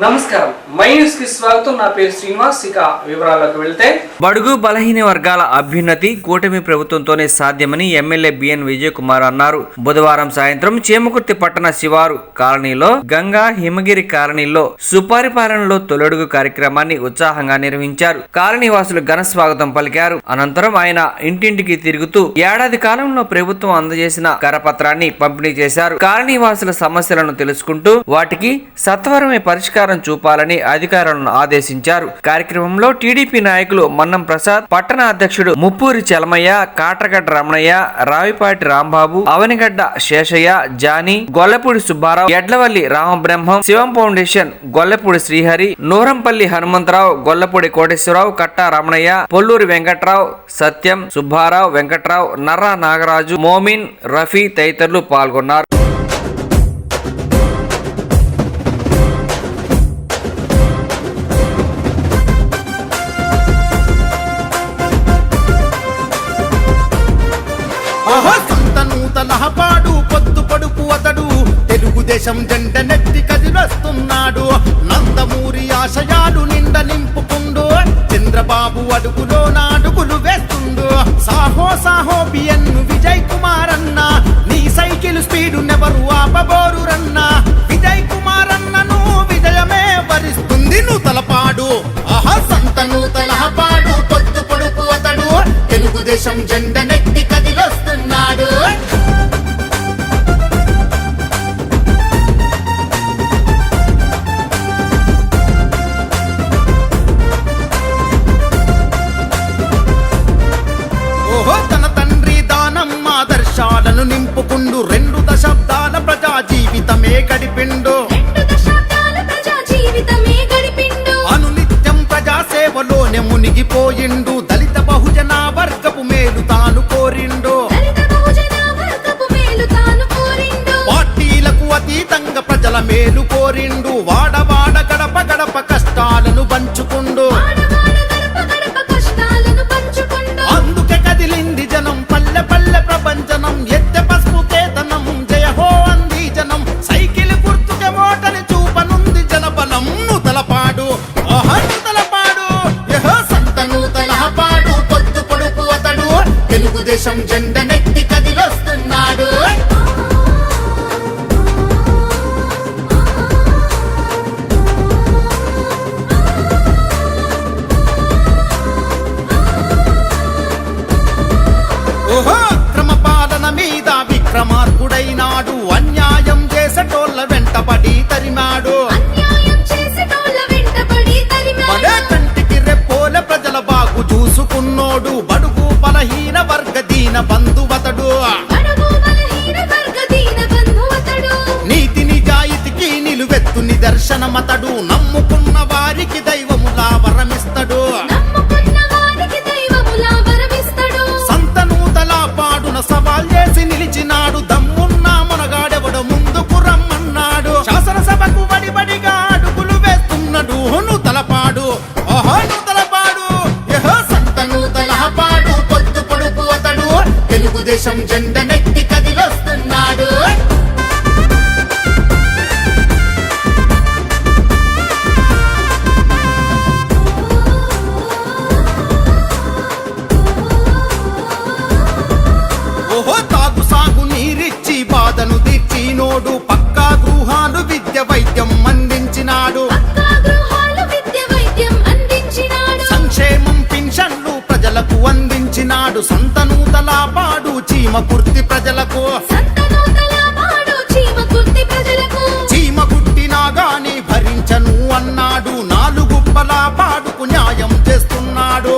నమస్కారం, my news కి స్వాగతం. నా పేరు శ్రీనివాస్. ఇక వివరాలకు వెళ్తే, బడుగు బలహీన వర్గాల అభ్యున్నతి కూటమి ప్రభుత్వంతోనే సాధ్యమని ఎమ్మెల్యే బిఎన్ విజయ్ కుమార్ అన్నారు. బుధవారం సాయంత్రం చేమకుర్తి పట్టణ శివారు కాలనీలో, గంగా హిమగిరి కాలనీలో సుపరిపాలనలో తొలడుగు కార్యక్రమాన్ని ఉత్సాహంగా నిర్వహించారు. కాలనీ వాసులు ఘన స్వాగతం పలికారు. అనంతరం ఆయన ఇంటింటికి తిరుగుతూ ఏడాది కాలంలో ప్రభుత్వం అందజేసిన కరపత్రాన్ని పంపిణీ చేశారు. కాలనీ వాసుల సమస్యలను తెలుసుకుంటూ వాటికి సత్వరమే పరిష్కారం చూపాలని అధికారులను ఆదేశించారు. కార్యక్రమంలో టీడీపీ నాయకులు మన్నం ప్రసాద్, పట్టణ అధ్యక్షుడు ముప్పూరి చలమయ్య, కాట్రగడ్డ రమణయ్య, రావిపాటి రాంబాబు, అవనిగడ్డ శేషయ్య, జానీ, గొల్లపూడి సుబ్బారావు, ఎడ్లవల్లి రామబ్రహ్మం, శివం ఫౌండేషన్ గొల్లపూడి శ్రీహరి, నూరంపల్లి హనుమంతరావు, గొల్లపూడి కోటేశ్వరరావు, కట్టా రమణయ్య, పొల్లూరి వెంకట్రావు, సత్యం, సుబ్బారావు, వెంకట్రావు, నర్రా నాగరాజు, మోమిన్, రఫీ తదితరులు పాల్గొన్నారు. పాడు పొద్దు పడుపు అతడు తెలుగుదేశం జెండ నెత్తి కదిలొస్తున్నాడు. నందమూరి ఆశయాలు నిండ నింపుకుండు, చంద్రబాబు అడుగులో నాడుగులు వేస్తుండు. సాహో సాహో బిఎన్ విజయ్ కుమార్ అన్న, నీ సైకిల్ స్పీడు నెవరు ఆపబోరు రన్న. విజయ్ కుమార్ అన్నను విజయమే వరిస్తుంది నూతలపాడు. ఆహా సంత నూతలపాడు పొద్దు పడుపు అతడు తెలుగుదేశం జెండ నెత్తి కదిలొస్తున్నాడు. ఆదర్శాలను నింపుకుండు, 2 దశాబ్దాల ప్రజా జీవితమే గడిపిండు. అనునిత్యం ప్రజా సేవలోనే మునిగిపోయిండు. దళిత బహుజన వర్గపు మేలు తాను కోరిండు. పార్టీలకు అతీతంగా ప్రజల మేలు కోరిండు. వాడవాడ గడప గడప కష్టాలను పంచుకుండు. అందుకే కదిలింది జనం, పల్లె పల్లె ప్రపంచనం, ఎత్తె పసుపు కేతనం, జయ హో అంది జనం. సైకిల్ గుర్తుకే ఓటని చూపనుంది జనబలం. నూతలపాడు ఆహా నూతలపాడు, యహో సంత నూతలపాడు పొద్దు పొడుపు అతడు తెలుగుదేశం జెండ నెత్తి కదిలొస్తున్నాడు. విక్రమార్కుడైనాడు, అన్యాయం చేసేటోళ్ళ వెంటబడి తరిమాడు. మడే కంటికి రెప్పోల ప్రజల బాగు చూసుకున్నోడు. బడుగు బలహీన వర్గ దీన బంధువతడు. నీతి నిజాయితీకి నిలువెత్తు నిదర్శనమతడు. నమ్ముకున్న వారికి దైవములా వరమిస్తడు. సవాల్ చేసి నిలిచినాడు, దమ్మున్న మునగాడెవడు ముందుకు రమ్మన్నాడు. శాసనసభకు వడిబడిగా అడుగులు వేస్తున్నాడు నూతలపాడు. ఓహో నూతలపాడు, యహో సంత నూతలపాడు పొద్దు పొడుపు అతడు తెలుగుదేశం జెండ నెత్తి కదిలొస్తున్నాడు. బాధను తీర్చినోడు, పక్కా గృహాలు విద్య వైద్యం అందించినాడు. సంక్షేమం పింఛన్లు ప్రజలకు అందించినాడు. సంత నూతలపాడు చీమకుర్తి ప్రజలకు. చీమ కుట్టినా గాని భరించను అన్నాడు. 4 గుప్పల పాడుకు న్యాయం చేస్తున్నాడు.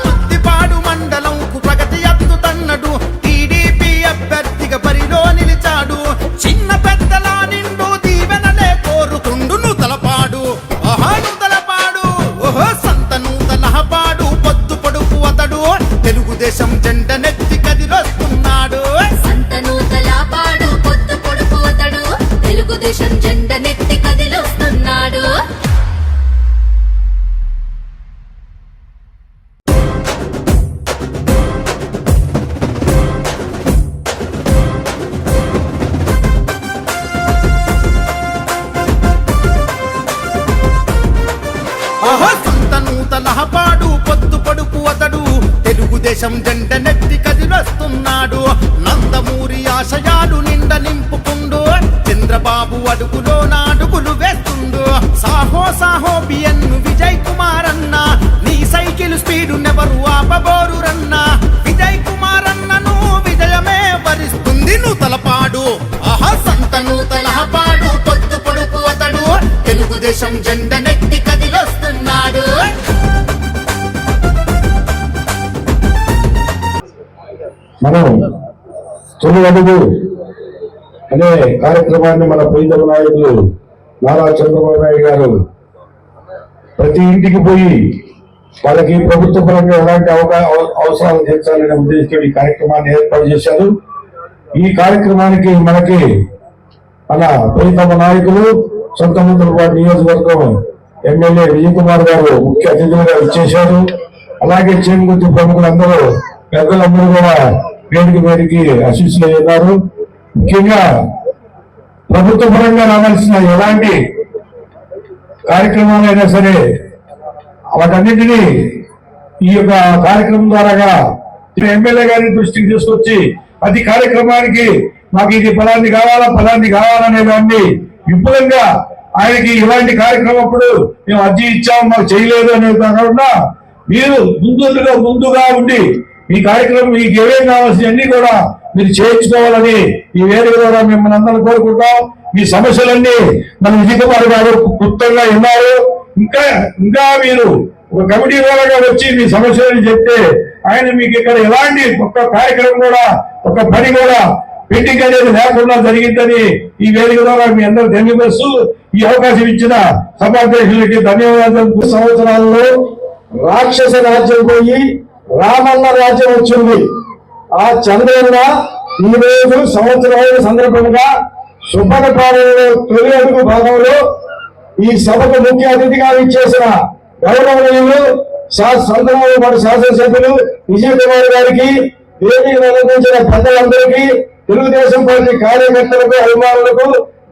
మద్దిపాడు మండలంకు ప్రగతి అత్తుతన్నడు. టీడీపీ అభ్యర్థిగా బరిలో నిలిచాడు. చిన్న పెద్దల నిండు దీవెనలే కోరుతుండు నూతలపాడు. ఆహా నూతలపాడు, ఓహో సంత నూతలపాడు పొద్దు పొడుపు అతడు తెలుగుదేశం జెండ నెత్తి కది వస్తున్నాడు నందమూరి ఆశయాలు నిండ నింపుకుండు చంద్రబాబు అడుగులో నాడుగులు వేస్తుండు సాహో సాహో బిఎన్ విజయ్ కుమార్ అన్న నీ సైకిల్ స్పీడు నెవరు ఆపబోరు రన్నా విజయ్ కుమార్ అన్నను విజయమే వరిస్తుంది నూతలపాడు ఆహా సంత నూతలపాడు పొద్దు పొడుపు అతడు తెలుగుదేశం జెండ నెట్టి కదిలొస్తున్నాడు. మనం తొలి అడుగు అనే కార్యక్రమాన్ని మన ప్రీతమ నాయకులు నారా చంద్రబాబు నాయుడు గారు ప్రతి ఇంటికి పోయి వాళ్ళకి ప్రభుత్వ పరంగా ఎలాంటి అవసరాలు తీర్చాలనే ఉద్దేశంతో ఈ కార్యక్రమాన్ని ఏర్పాటు చేశారు. ఈ కార్యక్రమానికి మనకి మన ప్రీతమ నాయకులు సొంతమంత్రులపాటు నియోజకవర్గం ఎమ్మెల్యే విజయ్ కుమార్ గారు ముఖ్య అతిథులుగా ఇచ్చేశారు. అలాగే చేమకుర్తి ప్రముఖులందరూ పెద్దలందరూ కూడా వేదికి ఆశీస్సులు అయ్యారు. ముఖ్యంగా ప్రభుత్వ పరంగా రావాల్సిన ఎలాంటి కార్యక్రమాలైనా సరే వాటన్నిటినీ ఈ యొక్క కార్యక్రమం ద్వారాగా ఎమ్మెల్యే గారిని దృష్టికి తీసుకొచ్చి ప్రతి కార్యక్రమానికి మాకు ఇది ఫలాన్ని కావాలనే దాన్ని విపులంగా ఆయనకి ఇలాంటి కార్యక్రమం అప్పుడు మేము అర్జీ ఇచ్చాము మాకు చేయలేదు అనేది కాకుండా మీరు ముందుగా ఉండి ఈ కార్యక్రమం మీకు ఏమేం కావాల్సినవన్నీ కూడా మీరు చేయించుకోవాలని ఈ వేదిక ద్వారా మిమ్మల్ని అందరం కోరుకుంటాం. మీ సమస్యలన్నీ మన విజయ్ కుమార్ గారు క్లుప్తంగా విన్నారు. ఇంకా మీరు ఒక కమిటీ ద్వారాగా వచ్చి మీ సమస్యలని చెప్తే ఆయన మీకు ఇక్కడ ఎలాంటి ఒక్క కార్యక్రమం కూడా ఒక పని కూడా పెండింగ్ అనేది లేకుండా జరిగిందని ఈ వేదిక ద్వారా మీ అందరూ తెలియపరుస్తూ ఈ అవకాశం ఇచ్చిన సభాధ్యక్షులకి ధన్యవాదాలు. సంవత్సరాల్లో రాక్షస రాజ్యం పోయి రామన్న రాజ్యం వచ్చింది. ఆ చంద్రన్న ఈ రోజు సంవత్సరాల సందర్భంగా సుబ్బనపాలెంలో తొలి అడుగు భాగంలో ఈ సభకు ముఖ్య అతిథిగా ఇచ్చేసిన గౌరవనీయులు సంతమాలపాటి శాసనసభ్యులు విజయ్ కుమార్ గారికి, వేదిక నిర్వహించిన పెద్దలందరికీ, తెలుగుదేశం పార్టీ కార్యకర్తలకు, అభిమానులకు,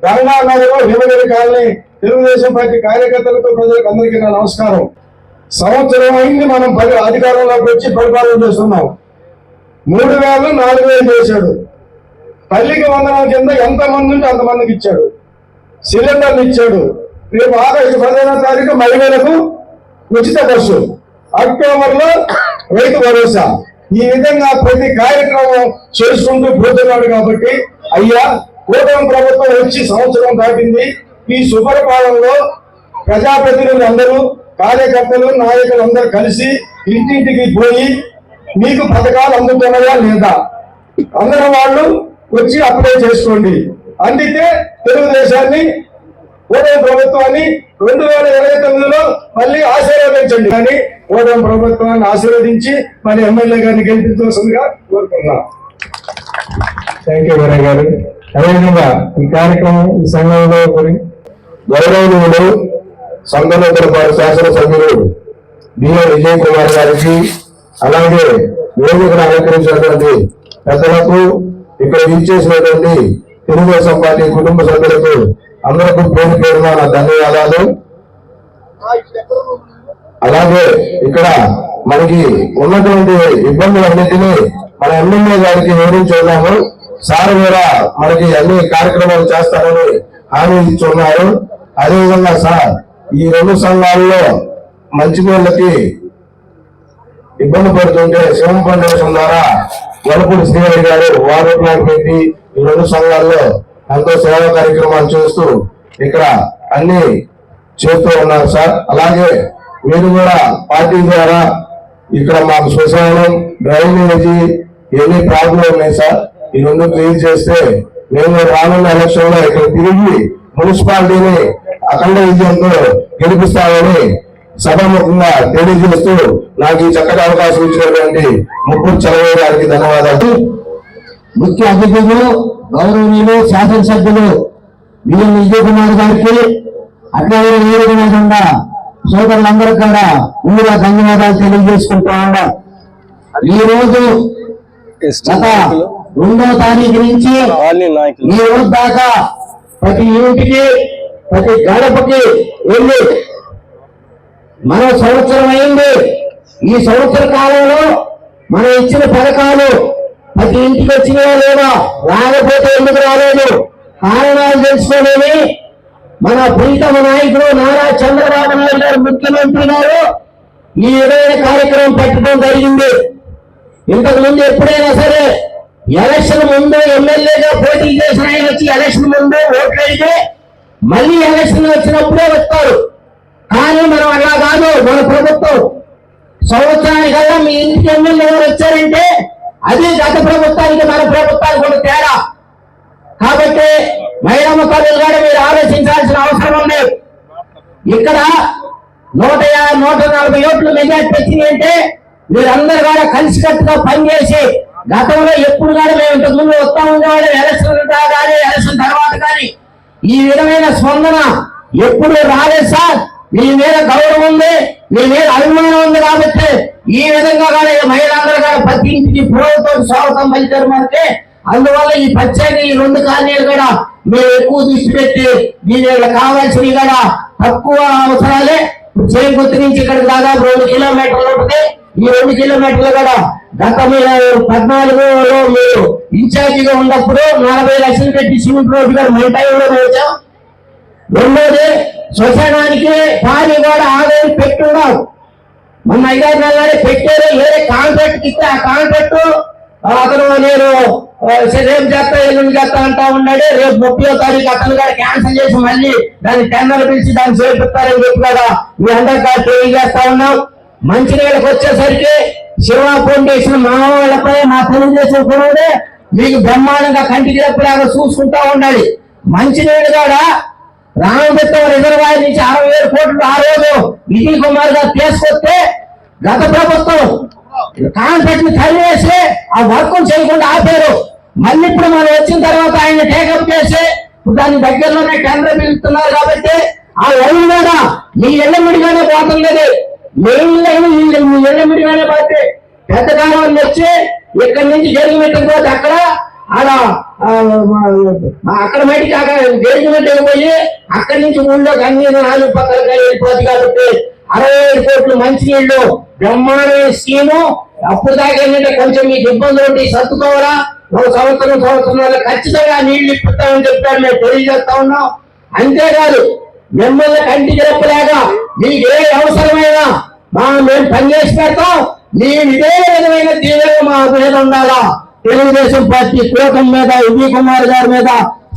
గంగానగర్ హిమగిరి కాలనీ తెలుగుదేశం పార్టీ కార్యకర్తలకు, ప్రజలకు అందరికీ నా నమస్కారం. సంవత్సరం అయింది మనం అధికారంలోకి వచ్చి పరిపాలన చేస్తున్నాం. 3000 4000 చేశాడు. తల్లికి వందనం కింద ఎంతమంది ఉంటే అంతమందికి ఇచ్చాడు. సిలిండర్లు ఇచ్చాడు. రేపు ఆగస్టు 15వ తారీఖు మహిళలకు ఉచిత బస్సు, అక్టోబర్లో రైతు భరోసా, ఈ విధంగా ప్రతి కార్యక్రమం చేసుకుంటూ పోతున్నాడు. కాబట్టి అయ్యా, కూటమి ప్రభుత్వం వచ్చి సంవత్సరం దాటింది. ఈ సుపరిపాలనలో ప్రజాప్రతినిధులు అందరూ, కార్యకర్తలు, నాయకులు అందరూ కలిసి ఇంటింటికి పోయి మీకు పథకాలు అందుతున్నాయా లేదా అందరూ వాళ్ళు వచ్చి అప్లై చేసుకోండి. అందితే తెలుగుదేశాన్ని, కూటమి ప్రభుత్వాన్ని 2029లో మళ్ళీ ఆశీర్వదించండి. కానీ కూటమి ప్రభుత్వాన్ని ఆశీర్వదించి మన ఎమ్మెల్యే గారిని గెలిపించవలసిందిగా కోరుకున్నాం. థ్యాంక్ యూ వీరయ్య గారు. అదేవిధంగా ఈ కార్యక్రమం ఈ సంఘంలో గౌరవనీయులు సంఘనూతలపాటి శాసనసభ్యులు బిఎన్ విజయ్ కుమార్ గారికి, అలాగే వేదికను అలంకరించినటువంటి పెద్దలకు, ఇక్కడ ఇచ్చేసినటువంటి తెలుగుదేశం పార్టీ కుటుంబ సభ్యులకు అందరికీ పేరు పేరున నా ధన్యవాదాలు. అలాగే ఇక్కడ మనకి ఉన్నటువంటి ఇబ్బందులన్నింటినీ మన ఎమ్మెల్యే గారికి వివరించున్నాము. సార్ కూడా మనకి అన్ని కార్యక్రమాలు చేస్తారని హామీ ఇచ్చున్నారు. అదేవిధంగా సార్ ఈ 2 సంఘాల్లో మంచినీళ్ళకి ఇబ్బంది పడుతుంటే శివం ఫౌండేషన్ ద్వారా వలపూడి శ్రీహరి గారు వాటర్ ప్లాంట్ పెట్టి ఈ 2 సంఘాల్లో ఎంతో సేవా కార్యక్రమాలు చేస్తూ ఇక్కడ అన్ని చేస్తూ ఉన్నారు సార్. అలాగే మీరు కూడా పార్టీ ద్వారా ఇక్కడ మాకు శ్మశానం, డ్రైనేజీ ఎన్ని ప్రాబ్లం ఉన్నాయి సార్, ఈ 2 క్లియర్ చేస్తే మేము రానున్న ఎలక్షన్ లో ఇక్కడ తిరిగి మున్సిపాలిటీని అఖండ విజయంతో గెలిపిస్తామని సభాముఖంగా తెలియజేస్తూ నాకు ఈ చక్కటి అవకాశం ఇచ్చినటువంటి ముప్పూరు చలవయ్య గారికి ధన్యవాదాలు. ముఖ్య అతిథులు గౌరవనీయులు శాసనసభ్యులు బిఎన్ విజయ్ కుమార్ గారికి, అట్లాగే వేదికగా సోదరులందరూ కూడా ముందుగా ధన్యవాదాలు తెలియజేసుకుంటా ఉన్నా. ఈ రోజు గత 2వ తారీఖు నుంచి ఈ రోజు దాకా ప్రతి ఇంటికి, ప్రతి గడపకి వెళ్ళి మన సంవత్సరం అయింది. ఈ సంవత్సర కాలంలో మనం ఇచ్చిన పథకాలు ప్రతి ఇంటికి వచ్చినా లేదా, రాకపోతే ఎందుకు రాలేదు కారణాలు తెలుసుకోలేని మన ప్రీతమ నాయకుడు నారా చంద్రబాబు నాయుడు గారు ముఖ్యమంత్రి గారు ఈ విధమైన కార్యక్రమం పెట్టడం జరిగింది. ఇంతకు ముందు ఎప్పుడైనా సరే ఎలక్షన్ ముందు ఎమ్మెల్యేగా పోటీ చేసిన ఆయన వచ్చి ఎలక్షన్ ముందు ఓట్లు అయితే మళ్ళీ ఎలక్షన్ వచ్చినప్పుడే వస్తారు. కానీ మనం అలా కాదు, మన ప్రభుత్వం సంవత్సరానికల్లా మీ ఇంటికి ఎమ్మెల్యే గారు వచ్చారంటే అది గత ప్రభుత్వానికి మన ప్రభుత్వానికి కూడా తేడా. కాబట్టి మహిళా ముఖాలు కూడా మీరు ఆలోచించాల్సిన అవసరం ఉంది. ఇక్కడ 140 ఓట్లు మెజార్టీ వచ్చింది అంటే మీరందరూ కూడా కలిసికట్టుగా పనిచేసి, గతంలో ఎప్పుడు కానీ మేము ఇంతకు ముందు వస్తా ఉండేవాళ్ళు ఎలక్షన్ కానీ ఎలక్షన్ తర్వాత కానీ ఈ విధమైన స్పందన ఎప్పుడు రాలేదు సార్. మీ మీద గౌరవం ఉంది, మీ మీద అభిమానం ఉంది కాబట్టి ఈ విధంగా కానీ మహిళలందరూ కూడా ప్రతి ఇంటికి పూలతో స్వాగతం పలిచారు మనకి. అందువల్ల ఈ ప్రత్యేక ఈ 2 కాలనీలు కూడా మేము ఎక్కువ దృష్టి పెట్టి దీని కావాల్సినవి కూడా తక్కువ అవసరాలే. చేరుకుర్తి నుంచి ఇక్కడికి దాదాపు 2 కిలోమీటర్లు ఉంటుంది. ఈ 2 కిలోమీటర్లు కూడా గత 14లో మీరు ఇన్ఛార్జిగా ఉన్నప్పుడు 40 లక్షలు పెట్టి సిమెంట్ రోడ్డు గారు మన టైంలో వేసాం. రెండోది శ్మశానానికి భారీ కూడా ఆదాయం పెట్టున్నాం. మొన్న 5 నెలలే పెట్టారు. వేరే కాంట్రాక్ట్ ఇస్తే ఆ కాంట్రాక్ట్ అతను నేను రేపు చేస్తా ఎల్లుండి చేస్తా అంటా ఉన్నాడు. రేపు 30వ తారీఖు అతను కూడా క్యాన్సిల్ చేసి మళ్ళీ దాన్ని టెండర్ పిలిచి దాన్ని చేపిస్తారని చెప్పి కూడా మీ అందరికీ తెలియజేస్తా ఉన్నాం. మంచినీళ్ళకి వచ్చేసరికి శివ ఫౌండేషన్ మా వాళ్ళపై మా తెలుగుదేశం కూడా మీకు బ్రహ్మాండంగా కంటికి రెప్పలాగా చూసుకుంటా ఉండాలి. మంచినీళ్ళు కూడా రామబెత్తం రిజర్వాయర్ నుంచి 60,000 కోట్లు ఆ రోజు విజయ్ కుమార్ గారు తీసుకొస్తే గత ప్రభుత్వం కాంట్రాక్ట్ ని కలివేసి ఆ వర్క్ చేయకుండా ఆపారు. మళ్ళీ ఇప్పుడు మనం వచ్చిన తర్వాత ఆయన టేకప్ చేసి దాని దగ్గరలోనే టెండర్ పిలుస్తున్నారు. కాబట్టి ఆ లైన్ కూడా మీ ఎల్లమిడిగానే పోతుంది. మెయిన్ లైన్ మీ ఎల్లమిడిగానే పోతే పెద్ద కాలం వచ్చి ఇక్కడి నుంచి జరిగినట్టు పోతే అక్కడ అక్కడ మటుకు అక్కడ జరిగినట్టు పోయి అక్కడి నుంచి ఊళ్ళోకి అన్ని 4 పక్కలకి వెళ్ళిపోతుంది. కాబట్టి 65 కోట్లు మంచినీళ్లు బ్రహ్మాండమైన స్కీము. అప్పుడు దాకా ఏంటంటే కొంచెం మీకు ఇబ్బందులు ఉంటే సర్దుకోవాలా, 1 సంవత్సరం ఖచ్చితంగా నీళ్లు ఇప్పిస్తామని చెప్పారు. మేము తెలియజేస్తా ఉన్నాం. అంతేకాదు మిమ్మల్ని కంటికి రెప్పలేక మీకు ఏ అవసరమైనా మేము పనిచేసి పెడతాం. మేము ఇదే విధమైన తీవ్రంగా మా మీద ఉండాలా. తెలుగుదేశం పార్టీ కూటమి మీద విజయ్ కుమార్ గారి మీద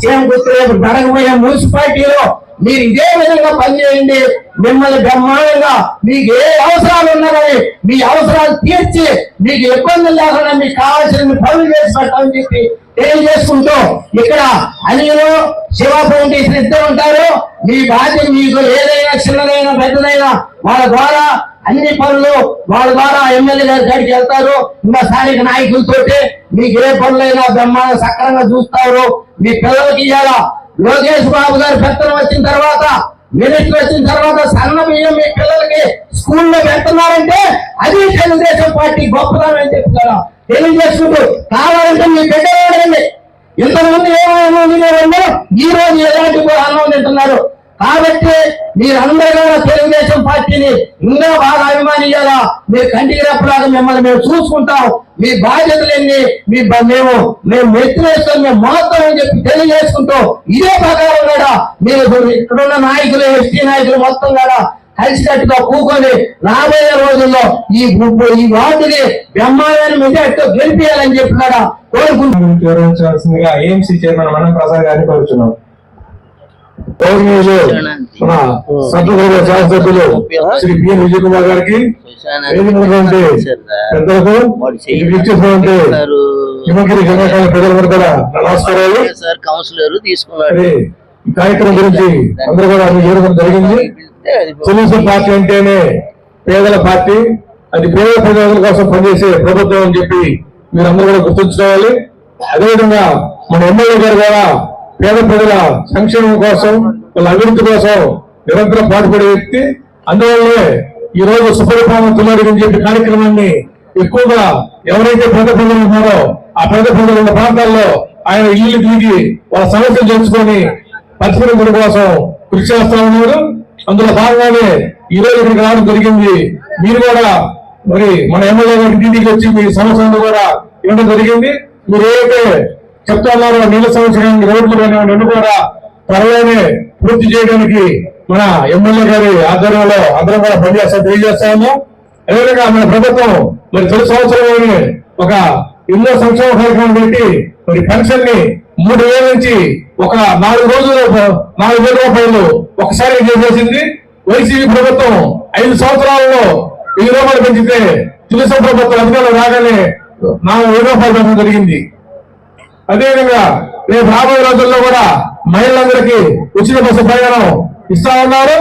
చేమకుర్తి రేపు జరగబోయే మున్సిపాలిటీలో మీరు ఇదే విధంగా పనిచేయండి. మిమ్మల్ని బ్రహ్మాండంగా మీకు ఏ అవసరాలు ఉన్నారని మీ అవసరాలు తీర్చి మీకు ఇబ్బందులు లేకుండా మీకు కావాల్సిన పనులు చేసి పెట్టాలని చెప్పి తెలియజేసుకుంటూ ఇక్కడ అనిలు శివ ఫౌండేషన్ ఇద్దరు ఉంటారు. మీ బాధ్యత మీకు ఏదైనా చిన్నదైనా పెద్దదైనా వాళ్ళ ద్వారా అన్ని పనులు వాళ్ళ ద్వారా ఎమ్మెల్యే గారి కాడికి వెళ్తారు. ఇంకా స్థానిక నాయకులతోటి మీకు ఏ పనులైనా బ్రహ్మాండ సక్రంగా చూస్తారు. మీ పిల్లలకి ఇవ్వాలా. లోకేష్ బాబు గారు పెత్తనం వచ్చిన తర్వాత, మినిస్టర్ వచ్చిన తర్వాత సన్న బియ్యం మీ పిల్లలకి స్కూల్లో పెడుతున్నారంటే అది తెలుగుదేశం పార్టీ గొప్పదనం అని చెప్తారా తెలియజేసుకుంటూ, కావాలంటే మీ బిడ్డ వాడండి. ఇంతకుముందు ఏమైనా ఈ రోజు ఎలాంటి అన్నం తింటున్నారు. కాబట్టి మీరందరూ కూడా తెలుగుదేశం పార్టీని ఇంకా బాగా అభిమానించాలా. మీరు కంటికి రెప్పలాగా మిమ్మల్ని మేము చూసుకుంటాం. మీ బాధ్యతలన్నీ మేము మెత్తులేస్తాం, మేము మోస్తాం అని చెప్పి తెలియజేసుకుంటూ ఇదే ప్రకారం కూడా మీరు ఇక్కడున్న నాయకులు ఎస్టీ నాయకులు మొత్తం కూడా కలిసికట్టుగా కూకొని రాబోయే రోజుల్లో ఈ వార్డుని బ్రహ్మాండాన్ని మెజార్టీతో గెలిపించాలని చెప్పి కూడా వివరించాల్సిందిగా ఏఎంసీ చైర్మన్ మనం ప్రసాద్ గారిని కోరుచున్నాం. శాసనసభ్యులు శ్రీ బిఎన్ విజయ్ కుమార్ గారికి, పెద్దలకు, హిమగిరి జనకాల ప్రజలందరూ కూడా నమస్కారాలు. ఈ కార్యక్రమం గురించి అందరూ కూడా చేయడం జరిగింది. తెలుగుదేశం పార్టీ అంటేనే పేదల పార్టీ, అది పేద ప్రజల కోసం పనిచేసే ప్రభుత్వం అని చెప్పి మీరందరూ కూడా గుర్తుంచుకోవాలి. అదేవిధంగా మన ఎమ్మెల్యే గారు కూడా పేద ప్రజల సంక్షేమం కోసం, వాళ్ళ అభివృద్ధి కోసం నిరంతరం పాటుపడే వ్యక్తి. అందువల్లే ఈ రోజు సుపరిపాలన తులడి చెప్పి కార్యక్రమాన్ని ఎక్కువగా ఎవరైతే పేద ప్రజలు ఉన్నారో ఆ పేద ప్రజలు ఉన్న ప్రాంతాల్లో ఆయన ఇల్లు తిరిగి వాళ్ళ సమస్యలు తెలుసుకొని పరిష్కరించడం కోసం కృషి చేస్తా ఉన్నారు. అందులో భాగంగానే ఈ రోజు ఇక్కడికి రావడం జరిగింది. మీరు కూడా మరి మన ఎమ్మెల్యే గారి ఇంటికి వచ్చి మీ సమస్యలను కూడా ఇవ్వడం జరిగింది. మీరు ఏదైతే చెప్తా ఉన్నారో నీళ్ళ సంవత్సరానికి రోడ్లు కానివ్వండి కూడా త్వరలోనే పూర్తి చేయడానికి మన ఎమ్మెల్యే గారి ఆధ్వర్యంలో అందరం కూడా పనిచేస్తా తెలియజేస్తా ఉన్నాం. అదేవిధంగా మన ప్రభుత్వం మరి తొలి సంవత్సరంలోనే ఒక ఎన్నో సంక్షేమ కార్యక్రమం పెట్టి మరి పెన్షన్ ని 3,000 నుంచి ఒక 4,000 రూపాయలు ఒకసారి చేసేసింది. వైసీపీ ప్రభుత్వం 5 సంవత్సరాలలో 1,000 రూపాయలు పెంచితే తెలుగు ప్రభుత్వం అధికారులు రాగానే 4,000 రూపాయలు పెంచడం జరిగింది. అదేవిధంగా రేపు రాబోయే రోజుల్లో కూడా మహిళలందరికీ ఉచిత బస్సు ప్రయాణం ఇస్తా ఉన్నారు.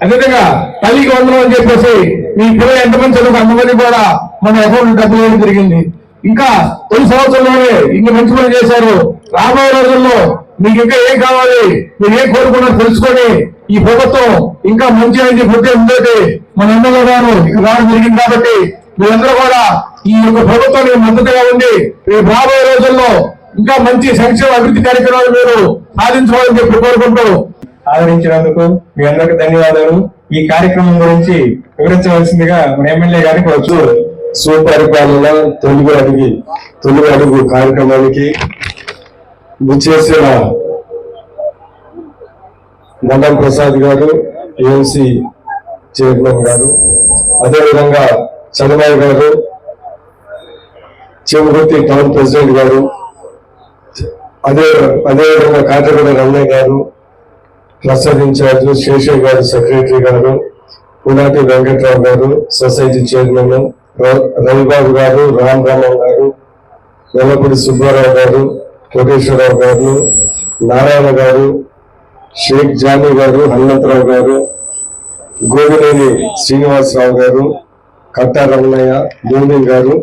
అదేవిధంగా తల్లికి వందనం అని చెప్పేసి మీ పిల్లలు ఎంతమంది చదువు అంతమంది కూడా మన అకౌంట్ డబ్బులు వేయడం జరిగింది. ఇంకా తొలి సంవత్సరంలోనే ఇంక మంచి పని చేశారు. రాబోయే రోజుల్లో మీకు ఇంకా ఏం కావాలి, మీరు ఏం కోరుకున్నారో తెలుసుకొని ఈ ప్రభుత్వం ఇంకా మంచి అని చెప్పి ఉందంటే మన ఎమ్మెల్యే గారు ఇక్కడ రావడం జరిగింది. కాబట్టి మీరందరూ కూడా ఈ యొక్క ప్రభుత్వానికి మద్దతుగా ఉండి రేపు రాబోయే రోజుల్లో ఇంకా మంచి సంక్షేమ అభివృద్ధి కార్యక్రమాలు మీరు సాధించాలని చెప్పి కోరుకుంటూ ఆదరించినందుకు మీ అందరికి ధన్యవాదాలు. ఈ కార్యక్రమం గురించి వివరించవలసిందిగా మన ఎమ్మెల్యే గారికి వచ్చు. సుపరిపాలన తొలి అడుగు కార్యక్రమానికి విచ్చేసిన మండం ప్రసాద్ గారు, ఏఎంసీ చైర్మన్ గారు, అదేవిధంగా చంద్రబాబు గారు, చెమగుర్తి టౌన్ ప్రెసిడెంట్ గారు, అదేవిధంగా కాటగూడ రమణయ్య గారు, క్లస్టర్ ఇన్ఛార్జ్ శేషయ్య గారు, సెక్రటరీ గారు, పునాటి వెంకట్రావు గారు, సొసైటీ చైర్మన్ రవిబాబు గారు, రామరామన్ గారు, వెల్లపూడి సుబ్బారావు గారు, కోటేశ్వరరావు గారు, నారాయణ గారు, షేక్ జానీ గారు, హనుమంతరావు గారు, గోవినేని శ్రీనివాసరావు గారు, కట్టా రమణయ్య, భూమి గారు,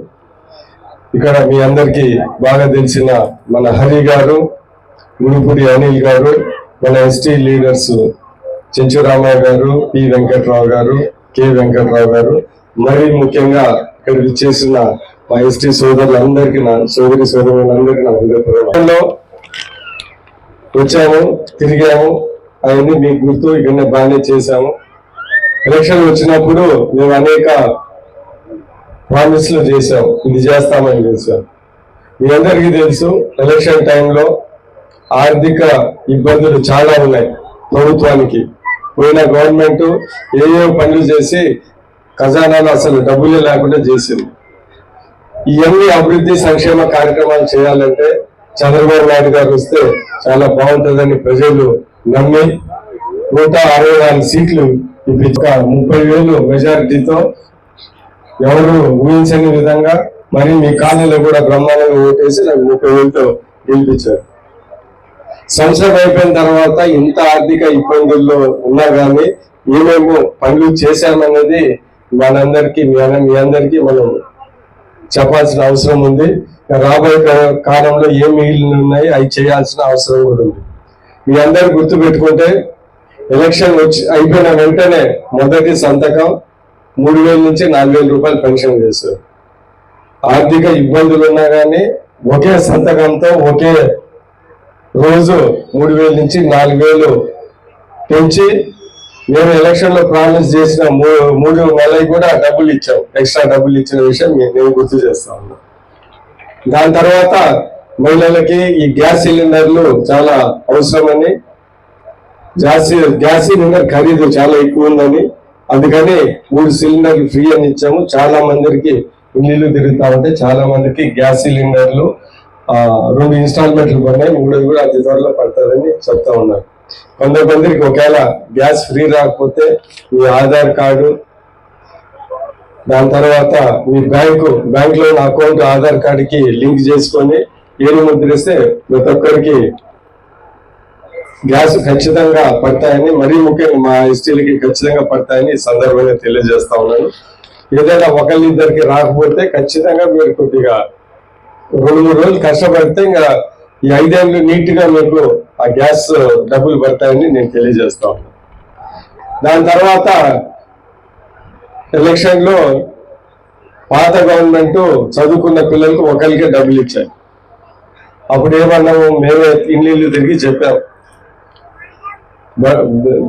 ఇక్కడ మీ అందరికీ బాగా తెలిసిన మన హరి గారు, గురుపూడి అనిల్ గారు, మన ఎస్టీ లీడర్స్ చెంచురామయ్య గారు, పి వెంకట్రావు గారు, కె వెంకట్రావు గారు, మరి ముఖ్యంగా ఇక్కడ విచ్చేసిన మా ఎస్టీ సోదరులందరికీ సోదరులందరికీ నా హృదయపూర్వకంలో వచ్చాము, తిరిగాము. అవన్నీ మీకు గుర్తు, ఇక్కడ బాగానే చేశాము. ఎలక్షన్ వచ్చినప్పుడు మేము అనేక ప్రామిస్లు చేశాం, ఇది చేస్తామని చేశాం. మీ అందరికీ తెలుసు ఎలక్షన్ టైంలో ఆర్థిక ఇబ్బందులు చాలా ఉన్నాయి ప్రభుత్వానికి. పోయిన గవర్నమెంట్ ఏ పనులు చేసి ఖజానాలో అసలు డబ్బులే లేకుండా చేసింది. ఇవన్నీ అభివృద్ధి సంక్షేమ కార్యక్రమాలు చేయాలంటే చంద్రబాబు నాయుడు గారు వస్తే చాలా బాగుంటుందని ప్రజలు నమ్మి 164 సీట్లు ఇప్పించక 30,000 మెజారిటీతో ఎవరు ఊహించని విధంగా మరి మీ కాలనీలో కూడా బ్రహ్మాండంగా ఓటేసి నాకు 30,000తో గెలిపించారు. సంవత్సరం అయిపోయిన తర్వాత ఇంత ఆర్థిక ఇబ్బందుల్లో ఉన్నా కానీ ఏమేమో పనులు చేశామన్నది మనందరికీ మీ అందరికీ మనం చెప్పాల్సిన అవసరం ఉంది. రాబోయే కాలంలో ఏ మిగిలిన ఉన్నాయి అవి చేయాల్సిన అవసరం కూడా ఉంది. మీ అందరు గుర్తు పెట్టుకుంటే ఎలక్షన్ అయిపోయిన వెంటనే మొదటి సంతకం 3,000 నుంచి 4,000 రూపాయలు పెన్షన్ చేశారు. ఆర్థిక ఇబ్బందులు ఉన్నా కానీ ఒకే సంతకంతో ఒకే రోజు 3,000 నుంచి 4,000 పెంచి మేము ఎలక్షన్ లో ప్రామిస్ చేసిన 3 నెలలకు కూడా డబ్బులు ఇచ్చాం. ఎక్స్ట్రా డబ్బులు ఇచ్చిన విషయం నేను గుర్తు చేస్తా ఉన్నాం. దాని తర్వాత మహిళలకి ఈ గ్యాస్ సిలిండర్లు చాలా అవసరమని, గ్యాస్ సిలిండర్ ఖరీదు చాలా ఎక్కువ ఉందని అందుకని 3 సిలిండర్లు ఫ్రీ అని ఇచ్చాము. చాలా మందికి ఇల్లు తిరుగుతా ఉంటే చాలా మందికి గ్యాస్ సిలిండర్లు 2 ఇన్స్టాల్మెంట్లు పడినాయి, 3 కూడా అతి త్వరలో పడుతుందని చెప్తా ఉన్నారు. కొంతమందికి ఒకవేళ గ్యాస్ ఫ్రీ రాకపోతే మీ ఆధార్ కార్డు, దాని తర్వాత మీ బ్యాంక్ లోన్ అకౌంట్ ఆధార్ కార్డుకి లింక్ చేసుకొని ఏడు ముద్రిస్తే ప్రతి ఒక్కరికి గ్యాస్ ఖచ్చితంగా పడతాయని, మరీ ముఖ్యంగా మా ఎస్టీలకి ఖచ్చితంగా పడతాయని ఈ సందర్భంగా తెలియజేస్తా ఉన్నాను. ఏదైనా ఒకళ్ళిద్దరికి రాకపోతే ఖచ్చితంగా మీరు కొద్దిగా 2-3 రోజులు కష్టపడితే ఇంకా ఈ 5 ఏళ్ళు నీట్ గా మీకు ఆ గ్యాస్ డబ్బులు పడతాయని నేను తెలియజేస్తా ఉన్నాను. దాని తర్వాత ఎలక్షన్ లో పాత గవర్నమెంట్ చదువుకున్న పిల్లలకు ఒకరికే డబ్బులు ఇచ్చాయి. అప్పుడు ఏమన్నాము, మేమే ఇల్లు తిరిగి చెప్పాము,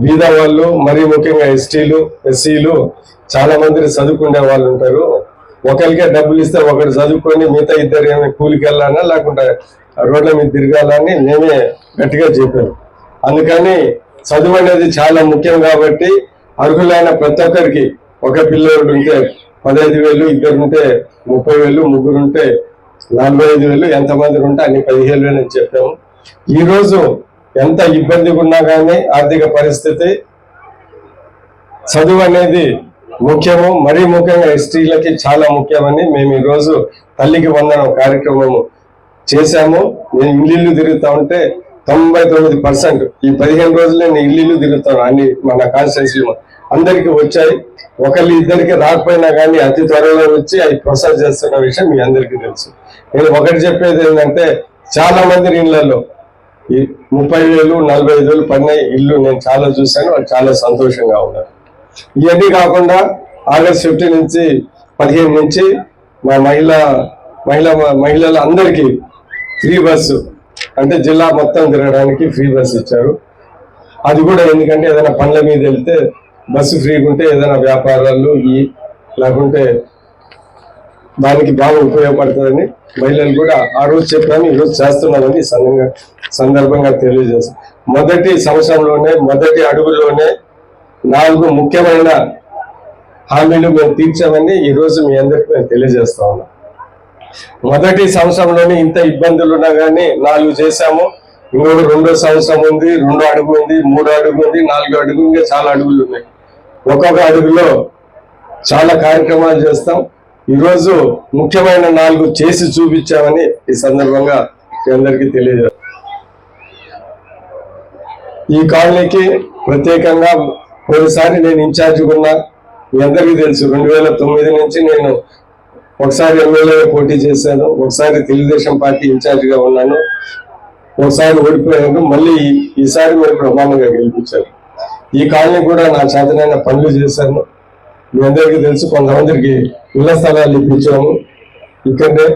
బీద వాళ్ళు మరీ ముఖ్యంగా ఎస్టీలు ఎస్సీలు చాలా మంది చదువుకునే వాళ్ళు ఉంటారు, ఒకరికే డబ్బులు ఇస్తే ఒకరు చదువుకొని మిగతా ఇద్దరు ఏమైనా కూలికి వెళ్ళాలా లేకుంటే రోడ్ల మీద తిరగాలని నేనే గట్టిగా చెప్పాను. అందుకని చదువు అనేది చాలా ముఖ్యం కాబట్టి అర్హులైన ప్రతి ఒక్కరికి ఒక పిల్లోడు ఉంటే 15,000, ఇద్దరు ఉంటే 30,000, ముగ్గురు ఉంటే 45,000, ఎంతమంది ఉంటే అన్ని 15,000 అని చెప్పాము. ఈరోజు ఎంత ఇబ్బందిగా ఉన్నా కానీ ఆర్థిక పరిస్థితి చదువు అనేది ముఖ్యము, మరీ ముఖ్యంగా ఎస్టీలకి చాలా ముఖ్యమని మేము ఈరోజు తల్లికి వందనం కార్యక్రమము చేశాము. నేను ఇల్లు తిరుగుతా ఉంటే 99% ఈ 15 రోజులు నేను ఇల్లు తిరుగుతాను. అన్ని మన కాన్స్టిట్యూన్సీలో అందరికి వచ్చాయి. ఒకళ్ళు ఇద్దరికి రాకపోయినా కానీ అతి త్వరలో వచ్చి అవి ప్రొసెస్ చేస్తున్న విషయం మీ అందరికీ తెలుసు. నేను ఒకటి చెప్పేది ఏంటంటే చాలా మంది ఇళ్లలో ఈ 30,000, 45,000 పడిన ఇల్లు నేను చాలా చూశాను. వాళ్ళు చాలా సంతోషంగా ఉన్నారు. ఇవన్నీ కాకుండా ఆగస్ట్ 15 నుంచి 15 నుంచి మా మహిళలు అందరికీ ఫ్రీ బస్సు, అంటే జిల్లా మొత్తం తిరగడానికి ఫ్రీ బస్సు ఇచ్చారు. అది కూడా ఎందుకంటే ఏదైనా పనుల మీద వెళ్తే బస్సు ఫ్రీగా ఉంటే ఏదైనా వ్యాపారాలు లేకుంటే దానికి బాగా ఉపయోగపడుతుందని మహిళలు కూడా ఆ రోజు చెప్పాను, ఈరోజు చేస్తున్నామని సందర్భంగా తెలియజేస్తాం. మొదటి సంవత్సరంలోనే మొదటి అడుగులోనే 4 ముఖ్యమైన హామీలు మేము తీర్చామని ఈరోజు మీ అందరికీ మేము తెలియజేస్తా ఉన్నాం. మొదటి సంవత్సరంలోనే ఇంత ఇబ్బందులు ఉన్నా కానీ 4 చేశాము. ఇంకొక 2వ సంవత్సరం ఉంది, 2వ అడుగు ఉంది, 3వ అడుగు ఉంది, 4వ అడుగు, ఇంకా చాలా అడుగులు ఉన్నాయి. ఒక్కొక్క అడుగులో చాలా కార్యక్రమాలు చేస్తాం. ఈరోజు ముఖ్యమైన 4 చేసి చూపించామని ఈ సందర్భంగా మీ అందరికీ తెలియజేస్తాం. ఈ కాలనీకి ప్రత్యేకంగా ఒకసారి నేను ఇన్ఛార్జిగా ఉన్నా, మీ అందరికీ తెలుసు. 2009 నుంచి నేను ఒకసారి ఎమ్మెల్యే పోటీ చేశాను, ఒకసారి తెలుగుదేశం పార్టీ ఇన్ఛార్జిగా ఉన్నాను, ఒకసారి ఓడిపోయాను. మళ్ళీ ఈసారి మీరు ప్రమాణంగా గెలిపించారు. ఈ కాలనీ కూడా నా చేతనైన పనులు చేశాను. మీ అందరికీ తెలుసు. కొంతమందికి ఇళ్ల స్థలాలు ఇప్పించాము ఇక్కడే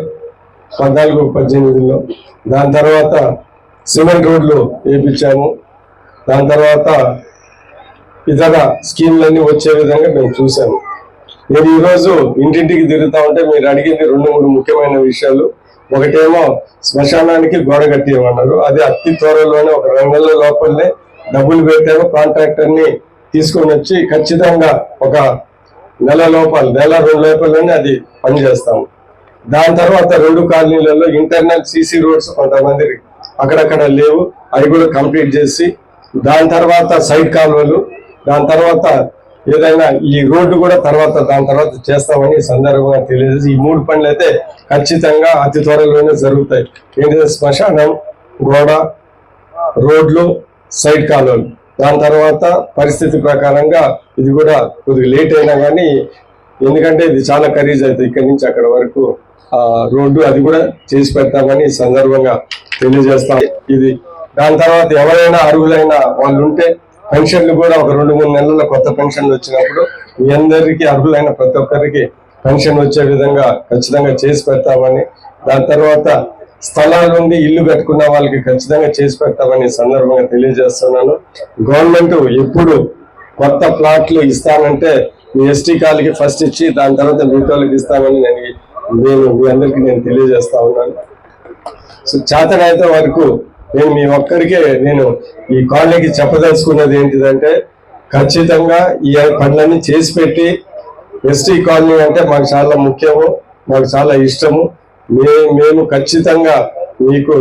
14-18లో. దాని తర్వాత సిమెంట్ రోడ్లు వేయించాము. దాని తర్వాత ఇతర స్కీమ్లన్నీ వచ్చే విధంగా మేము చూసాము. నేను ఈరోజు ఇంటింటికి తిరుగుతా ఉంటే మీరు అడిగింది 2-3 ముఖ్యమైన విషయాలు. ఒకటేమో శ్మశానానికి గోడ కట్టియమన్నారు. అది అతి త్వరలోనే ఒక 2 నెలల లోపలనే డబ్బులు పెట్టాము. కాంట్రాక్టర్ని తీసుకొని వచ్చి ఖచ్చితంగా ఒక 1-2 లోపలనే అది పనిచేస్తాము. దాని తర్వాత 2 కాలనీలలో ఇంటర్నల్ సీసీ రోడ్స్ కొంతమంది అక్కడక్కడ లేవు, అవి కూడా కంప్లీట్ చేసి, దాని తర్వాత సైడ్ కాలువలు, దాని తర్వాత ఏదైనా ఈ రోడ్డు కూడా దాని తర్వాత చేస్తామని సందర్భంగా తెలియజేసి ఈ 3 పనులు అయితే ఖచ్చితంగా అతి త్వరలోనే జరుగుతాయి. ఏంటంటే శ్మశానం, గోడ, రోడ్లు, సైడ్ కాలువలు. దాని తర్వాత పరిస్థితి ప్రకారంగా ఇది కూడా కొద్దిగా లేట్ అయినా కానీ, ఎందుకంటే ఇది చాలా ఖరీదు అవుతుంది ఇక్కడి నుంచి అక్కడ వరకు రోడ్డు, అది కూడా చేసి పెడతామని ఈ సందర్భంగా తెలియజేస్తాం. ఇది దాని తర్వాత ఎవరైనా అర్హులైన వాళ్ళు ఉంటే పెన్షన్లు కూడా ఒక 2-3 నెలల కొత్త పెన్షన్లు వచ్చినప్పుడు మీ అందరికీ అర్హులైన ప్రతి ఒక్కరికి పెన్షన్ వచ్చే విధంగా ఖచ్చితంగా చేసి పెడతామని, దాని తర్వాత స్థలాలు ఉండి ఇల్లు కట్టుకున్న వాళ్ళకి ఖచ్చితంగా చేసి పెడతామని సందర్భంగా తెలియజేస్తున్నాను. గవర్నమెంట్ ఎప్పుడు కొత్త ప్లాట్లు ఇస్తానంటే మీ ఎస్టీ కాలకి ఫస్ట్ ఇచ్చి దాని తర్వాత మిగతా వాళ్ళకి ఇస్తామని నేను మీ అందరికీ నేను తెలియజేస్తా ఉన్నాను. సో చేతనైతే వరకు నేను మీ ఒక్కరికే నేను ఈ కాలనీకి చెప్పదలుచుకున్నది ఏంటిదంటే, ఖచ్చితంగా ఈ పనులన్నీ చేసి పెట్టి, ఎస్టీ కాలనీ అంటే మాకు చాలా ముఖ్యము, మాకు చాలా ఇష్టము. మేము ఖచ్చితంగా మీకు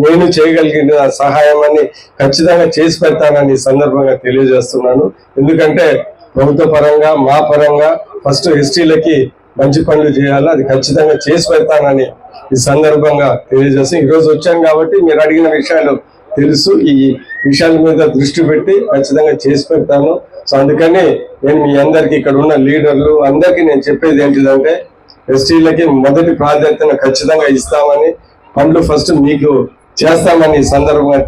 నేను చేయగలిగిన సహాయం అని ఖచ్చితంగా చేసి పెడతానని సందర్భంగా తెలియజేస్తున్నాను. ఎందుకంటే ప్రభుత్వ పరంగా మా పరంగా ఫస్ట్ ఎస్టీలకి మంచి పనులు చేయాలి, అది ఖచ్చితంగా చేసి పెడతానని ఈ సందర్భంగా తెలియజేసి ఈరోజు వచ్చాను కాబట్టి మీరు అడిగిన విషయాలు తెలుసు. ఈ విషయాల మీద దృష్టి పెట్టి ఖచ్చితంగా చేసి పెడతాను. సో అందుకని నేను మీ అందరికి ఇక్కడ ఉన్న లీడర్లు అందరికీ నేను చెప్పేది ఏంటిదంటే, ఎస్టీలకి మొదటి ప్రాధాన్యతను ఖచ్చితంగా ఇస్తామని, పనులు ఫస్ట్ మీకు చేస్తామని ఈ సందర్భంగా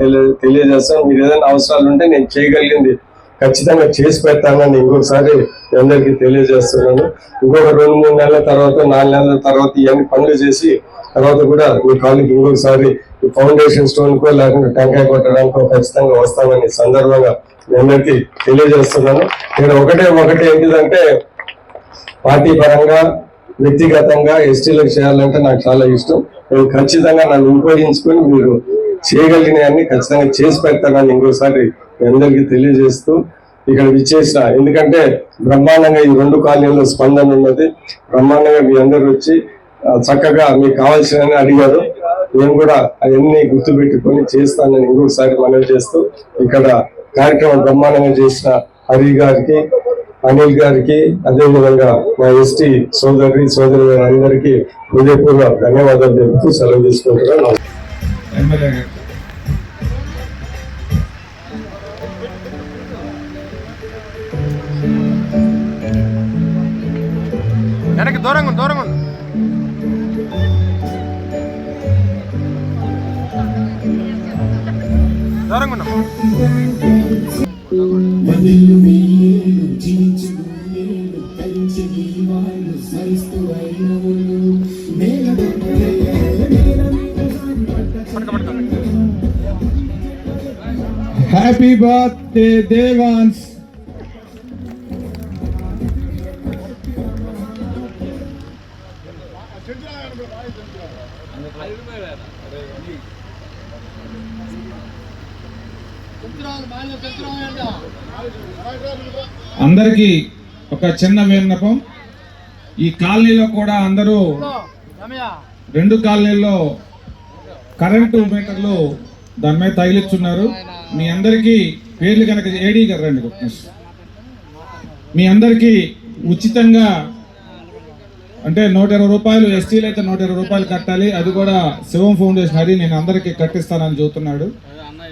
తెలియజేస్తాను. మీరు ఏదైనా అవసరాలు ఉంటే నేను చేయగలిగింది ఖచ్చితంగా చేసి పెడతానని ఇంకొకసారి అందరికీ తెలియజేస్తున్నాను. ఇంకొక 2-3 నెలల తర్వాత 4 నెలల తర్వాత ఇవన్నీ పనులు చేసి తర్వాత కూడా మీ కాలనీకి ఇంకొకసారి ఫౌండేషన్ స్టోన్కో లేకుంటే టెంకాయ కొట్టడానికో ఖచ్చితంగా వస్తామని సందర్భంగా మీ అందరికీ తెలియజేస్తున్నాను. నేను ఒకటే ఏంటిదంటే, పార్టీ పరంగా వ్యక్తిగతంగా ఎస్టీలకు చేయాలంటే నాకు చాలా ఇష్టం. నేను ఖచ్చితంగా నన్ను ఉపయోగించుకొని మీరు చేయగలిగినవన్నీ ఖచ్చితంగా చేసి పెడతానని ఇంకోసారి మీ అందరికీ తెలియజేస్తూ ఇక్కడ విచ్చేసిన, ఎందుకంటే బ్రహ్మాండంగా ఈ 2 కాలనీల్లో స్పందన ఉన్నది. బ్రహ్మాండంగా మీ అందరు వచ్చి చక్కగా మీకు కావాల్సినవి అడిగారు. నేను కూడా అవన్నీ గుర్తుపెట్టుకొని చేస్తానని ఇంకొకసారి మనవి చేస్తూ ఇక్కడ కార్యక్రమం బ్రహ్మాండంగా చేసిన హరి గారికి, అనిల్ గారికి, అదేవిధంగా మా ఎస్టీ సోదరి అందరికీ హృదయపూర్వక ధన్యవాదాలు తెలుపుతూ సెలవు తీసుకుంటున్నాను. ఎమ్మెల్యే గారు దూరంగా హ్యాపీ బర్త్డే దేవాన్స్. అందరికీ ఒక చిన్న విన్నపం, ఈ కాలనీలో కూడా అందరూ 2 కాలనీల్లో కరెంటు మీటర్లు దాని మీద తగిలిస్తున్నారు. మీ అందరికీ పేర్లు కనుక ఏడీ గారు రండి, మీ అందరికీ ఉచితంగా అంటే 120 రూపాయలు, ఎస్టీలు అయితే 120 రూపాయలు కట్టాలి. అది కూడా శివం ఫౌండేషన్ హరి నేను అందరికీ కట్టిస్తానని చెబుతున్నాడు.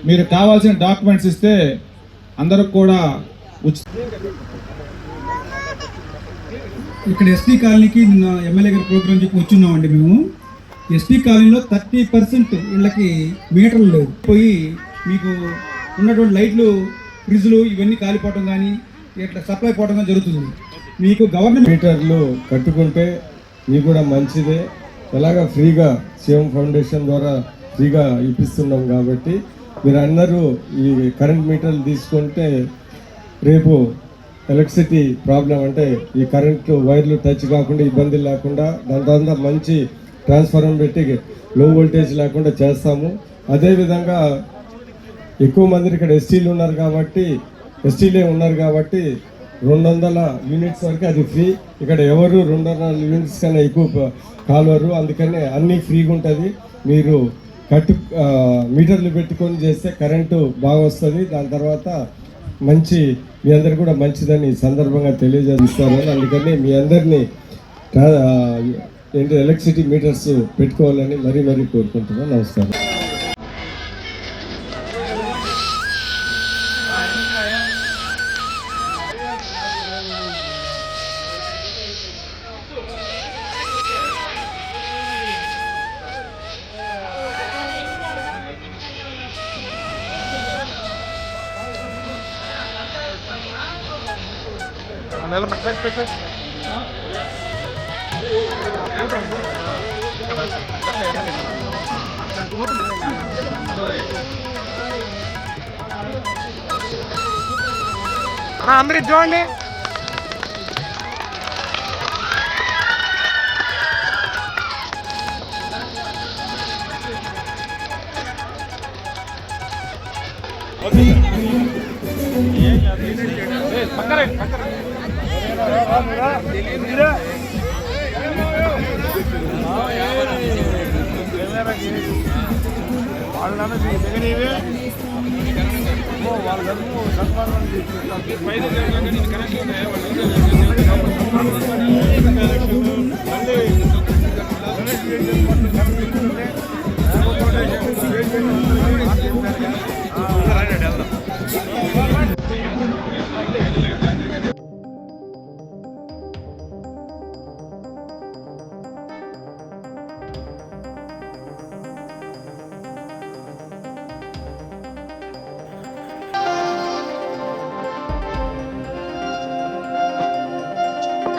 మీరు కావాల్సిన డాక్యుమెంట్స్ ఇస్తే అందరికి కూడా ఇక్కడ ఎస్టీ కాలనీకి నిన్న ఎమ్మెల్యే గారి ప్రోగ్రాం చెప్పి వచ్చున్నామండి. మేము ఎస్టీ కాలనీలో 30% వీళ్ళకి మీటర్లు లేవు. పోయి మీకు ఉన్నటువంటి లైట్లు, ఫ్రిడ్జ్లు ఇవన్నీ కాలిపోవటం కానీ ఇట్లా సప్లై పోవడం కానీ జరుగుతుంది. మీకు గవర్నమెంట్ మీటర్లు కట్టుకుంటే మీకు కూడా మంచిదే. ఎలాగా ఫ్రీగా శివం ఫౌండేషన్ ద్వారా ఫ్రీగా ఇప్పిస్తున్నాం కాబట్టి మీరు అందరూ ఈ కరెంట్ మీటర్లు తీసుకుంటే రేపు ఎలక్ట్రిసిటీ ప్రాబ్లం అంటే ఈ కరెంటు వైర్లు టచ్ కాకుండా ఇబ్బంది లేకుండా దాని తర్వాత మంచి ట్రాన్స్ఫార్మర్ పెట్టి లో వోల్టేజ్ లేకుండా చేస్తాము. అదేవిధంగా ఎక్కువ మంది ఇక్కడ ఎస్టీలే ఉన్నారు కాబట్టి 200 యూనిట్స్ వరకు అది ఫ్రీ. ఇక్కడ ఎవరు 200 యూనిట్స్ కన్నా ఎక్కువ కాలువరు, అందుకని అన్నీ ఫ్రీగా ఉంటుంది. మీరు మీటర్లు పెట్టుకొని చేస్తే కరెంటు బాగా వస్తుంది. దాని తర్వాత మంచి మీ అందరు కూడా మంచిదని సందర్భంగా తెలియజేస్తారు. అందుకని మీ అందరినీ ఎలక్ట్రిసిటీ మీటర్స్ పెట్టుకోవాలని మరీ కోరుకుంటున్నాను. నమస్కారం. అందరూ చూడండి.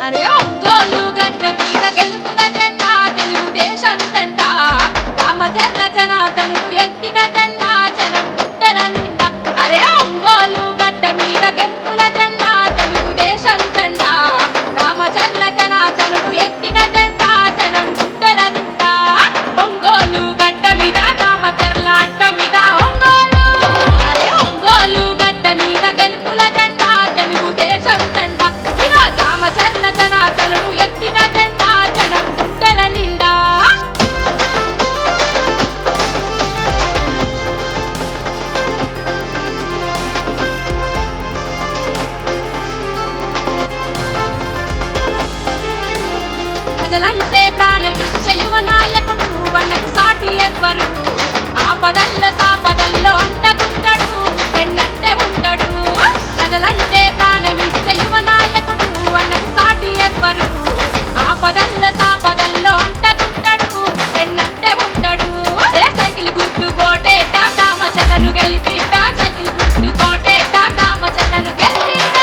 అరే ఒంగోలు గడ్డ మీద గెలుపునదంట తెలుగుదేశం దంట రామచంద్ర జనార్దనుడు ఎత్తిన దండ జనం పుట్టన నిండ. అరే ఒంగోలు గడ్డ మీద గెలుపునదంట తెలుగుదేశం దండ రామచంద్ర జనార్దనుడు ఎత్తిన దండ చెల్లెను గెలిపిస్తా సైకిల్ గుర్తు కోటేస్తా రామచంద్రను గెలిపిస్తా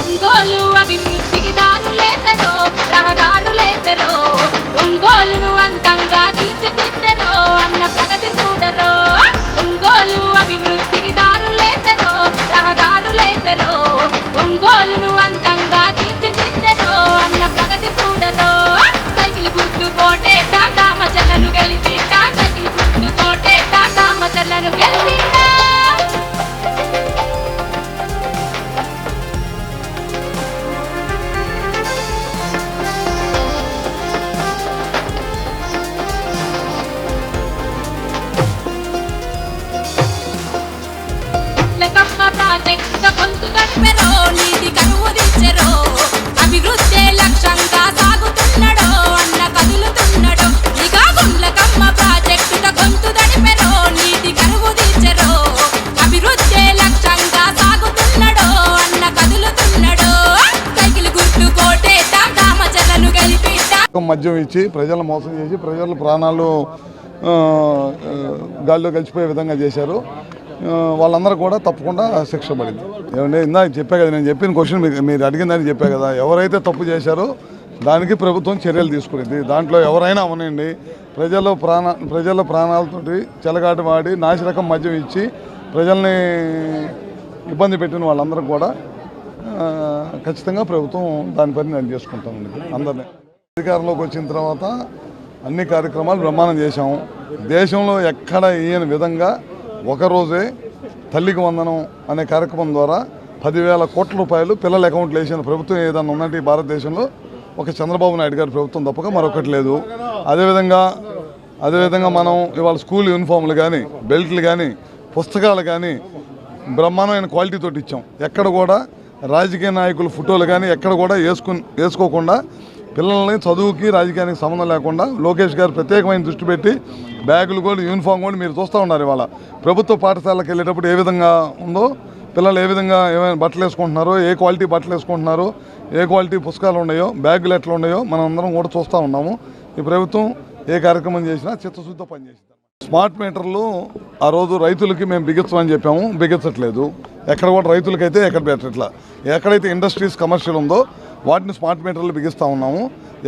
ఒంగోలు అభివృద్ధికి దారులేసరో రహదారులేసరో ఒంగోలును అంతంగా తీర్చిదిద్దరో అన్న ప్రగతి చూడరో ఒంగోలు అభివృద్ధికి దారులేసరో రహదారులేసరో ఒంగోలును అంతంగా తీర్చిదిద్దరో అన్న ప్రగతి చూడరో సైకిల్ గుర్తు కోటేస్తా రామచంద్రను గెలిపిస్తా సైకిల్ గుర్తు కోటేస్తా రామచంద్రను గెలిపిస్తా ప్రాజెక్టు గొంతు గడిపెరో నీటి కరువు దించెరో అభివృద్ధి లక్ష్యంగా సాగుతున్నాడో అన్న కదులుతున్నాడో ఇక గుండ్లకమ్మ ప్రాజెక్టు గొంతు గడిపెరో నీటి కరువు దించెరో అభివృద్ధి లక్ష్యంగా సాగుతున్నాడో అన్న కదులుతున్నాడో సైకిల్ గుర్తు కోటేస్తా రామచంద్రను గెలిపిస్తా మద్యం ఇచ్చి ప్రజలను మోసం చేసి ప్రజల ప్రాణాలు గాల్లో కలిసిపోయే విధంగా చేశారు. వాళ్ళందరూ కూడా తప్పకుండా శిక్ష పడింది. ఏమంటే ఇందాక చెప్పా కదా, నేను చెప్పిన క్వశ్చన్ మీరు అడిగిందని చెప్పా కదా, ఎవరైతే తప్పు చేశారో దానికి ప్రభుత్వం చర్యలు తీసుకునేది. దాంట్లో ఎవరైనా అవనండి, ప్రజల ప్రాణాలతోటి చెలగాటి వాడి నాసిరకం మద్యం ఇచ్చి ప్రజల్ని ఇబ్బంది పెట్టిన వాళ్ళందరూ కూడా ఖచ్చితంగా ప్రభుత్వం దాని పని నేను చేసుకుంటామండి. అందరినీ అధికారంలోకి వచ్చిన తర్వాత అన్ని కార్యక్రమాలు బ్రహ్మాండం చేశాము. దేశంలో ఎక్కడ ఈయన విధంగా ఒకరోజే తల్లికి వందనం అనే కార్యక్రమం ద్వారా 10,000 కోట్ల రూపాయలు పిల్లల అకౌంట్లు వేసిన ప్రభుత్వం ఏదైనా ఉందంటే ఈ భారతదేశంలో ఒక చంద్రబాబు నాయుడు గారి ప్రభుత్వం తప్పక మరొకటి లేదు. అదేవిధంగా మనం ఇవాళ స్కూల్ యూనిఫామ్లు కానీ, బెల్ట్లు కానీ, పుస్తకాలు కానీ బ్రహ్మాండమైన క్వాలిటీతో ఇచ్చాం. ఎక్కడ కూడా రాజకీయ నాయకుల ఫోటోలు కానీ ఎక్కడ కూడా వేసుకోకుండా పిల్లల్ని చదువుకి రాజకీయానికి సంబంధం లేకుండా లోకేష్ గారు ప్రత్యేకమైన దృష్టి పెట్టి బ్యాగులు కూడా యూనిఫామ్ కూడా మీరు చూస్తూ ఉన్నారు. ఇవాళ ప్రభుత్వ పాఠశాలకు వెళ్ళేటప్పుడు ఏ విధంగా ఉందో, పిల్లలు ఏ విధంగా ఏమైనా బట్టలు వేసుకుంటున్నారో, ఏ క్వాలిటీ బట్టలు వేసుకుంటున్నారో, ఏ క్వాలిటీ పుస్తకాలు ఉన్నాయో, బ్యాగులు ఎట్లా ఉన్నాయో మనం అందరం కూడా చూస్తూ ఉన్నాము. ఈ ప్రభుత్వం ఏ కార్యక్రమం చేసినా చిత్తశుద్ధితో పనిచేసింది. స్మార్ట్ మీటర్లు ఆ రోజు రైతులకి మేము బిగించమని చెప్పాము, బిగించట్లేదు. ఎక్కడ కూడా రైతులకైతే ఎక్కడ పెట్టట్లా. ఎక్కడైతే ఇండస్ట్రీస్ కమర్షియల్ ఉందో వాటిని స్మార్ట్ మీటర్లు బిగిస్తూ ఉన్నాము.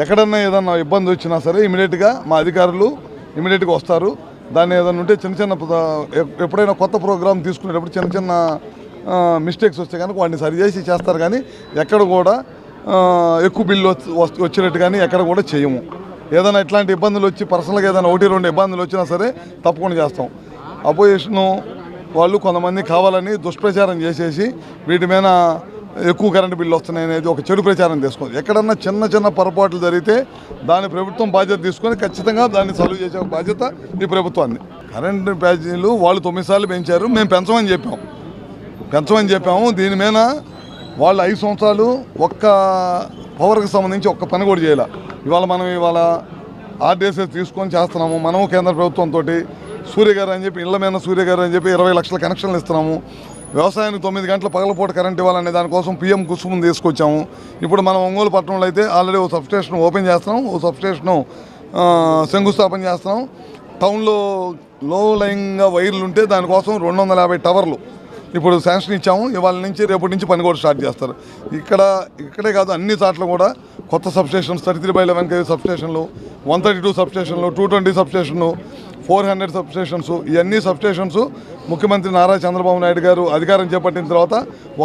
ఎక్కడన్నా ఏదన్నా ఇబ్బంది వచ్చినా సరే ఇమీడియట్గా మా అధికారులు ఇమీడియట్గా వస్తారు. దాన్ని ఏదైనా ఉంటే చిన్న ఎప్పుడైనా కొత్త ప్రోగ్రామ్ తీసుకునేటప్పుడు చిన్న మిస్టేక్స్ వస్తే కనుక వాటిని సరిచేసి చేస్తారు. కానీ ఎక్కడ కూడా ఎక్కువ బిల్లు వచ్చినట్టు కానీ ఎక్కడ కూడా చేయము. ఏదైనా ఇట్లాంటి ఇబ్బందులు వచ్చి పర్సనల్గా ఏదైనా 1-2 ఇబ్బందులు వచ్చినా సరే తప్పకుండా చేస్తాం. అపోజిషను వాళ్ళు కొంతమంది కావాలని దుష్ప్రచారం చేసేసి వీటి మీద ఎక్కువ కరెంటు బిల్లు వస్తున్నాయి అనేది ఒక చెడు ప్రచారం తీసుకుంది. ఎక్కడన్నా చిన్న పొరపాట్లు జరిగితే దాని ప్రభుత్వం బాధ్యత తీసుకొని ఖచ్చితంగా దాన్ని సాల్వ్ చేసే బాధ్యత ఈ ప్రభుత్వాన్ని. కరెంటు ప్యాకేజీలు వాళ్ళు 9 సార్లు పెంచారు, మేము పెంచమని చెప్పాము. దీని మీద వాళ్ళు 5 సంవత్సరాలు ఒక్క పవర్కి సంబంధించి ఒక్క పని కూడా చేయాలి. ఇవాళ ఆర్డీఎస్ఎస్ తీసుకొని చేస్తున్నాము. మనము కేంద్ర ప్రభుత్వంతో సూర్య గారు అని చెప్పి 20 లక్షల కనెక్షన్లు ఇస్తున్నాము. వ్యవసాయానికి 9 గంటల పగలపూట కరెంట్ ఇవ్వాలనే దానికోసం పిఎం కుసుమ్ తీసుకొచ్చాము. ఇప్పుడు మనం ఒంగోలు పట్టణంలో అయితే ఆల్రెడీ ఓ సబ్స్టేషన్ ఓపెన్ చేస్తున్నాం, ఓ సబ్స్టేషను శంకుస్థాపన చేస్తున్నాం. టౌన్లో లో లైన్గా వైర్లు ఉంటే దానికోసం 250 టవర్లు ఇప్పుడు శాంక్షన్ ఇచ్చాము. ఇవాళ నుంచి రేపటి నుంచి పని కూడా స్టార్ట్ చేస్తారు. ఇక్కడే కాదు అన్ని చోట్ల కూడా కొత్త సబ్స్టేషన్స్ 33/11 kV సబ్స్టేషన్లు, 132 సబ్స్టేషన్లు, 220 సబ్స్టేషన్లు, 400 సబ్స్టేషన్స్. ఇవన్నీ సబ్స్టేషన్స్ ముఖ్యమంత్రి నారా చంద్రబాబు నాయుడు గారు అధికారం చేపట్టిన తర్వాత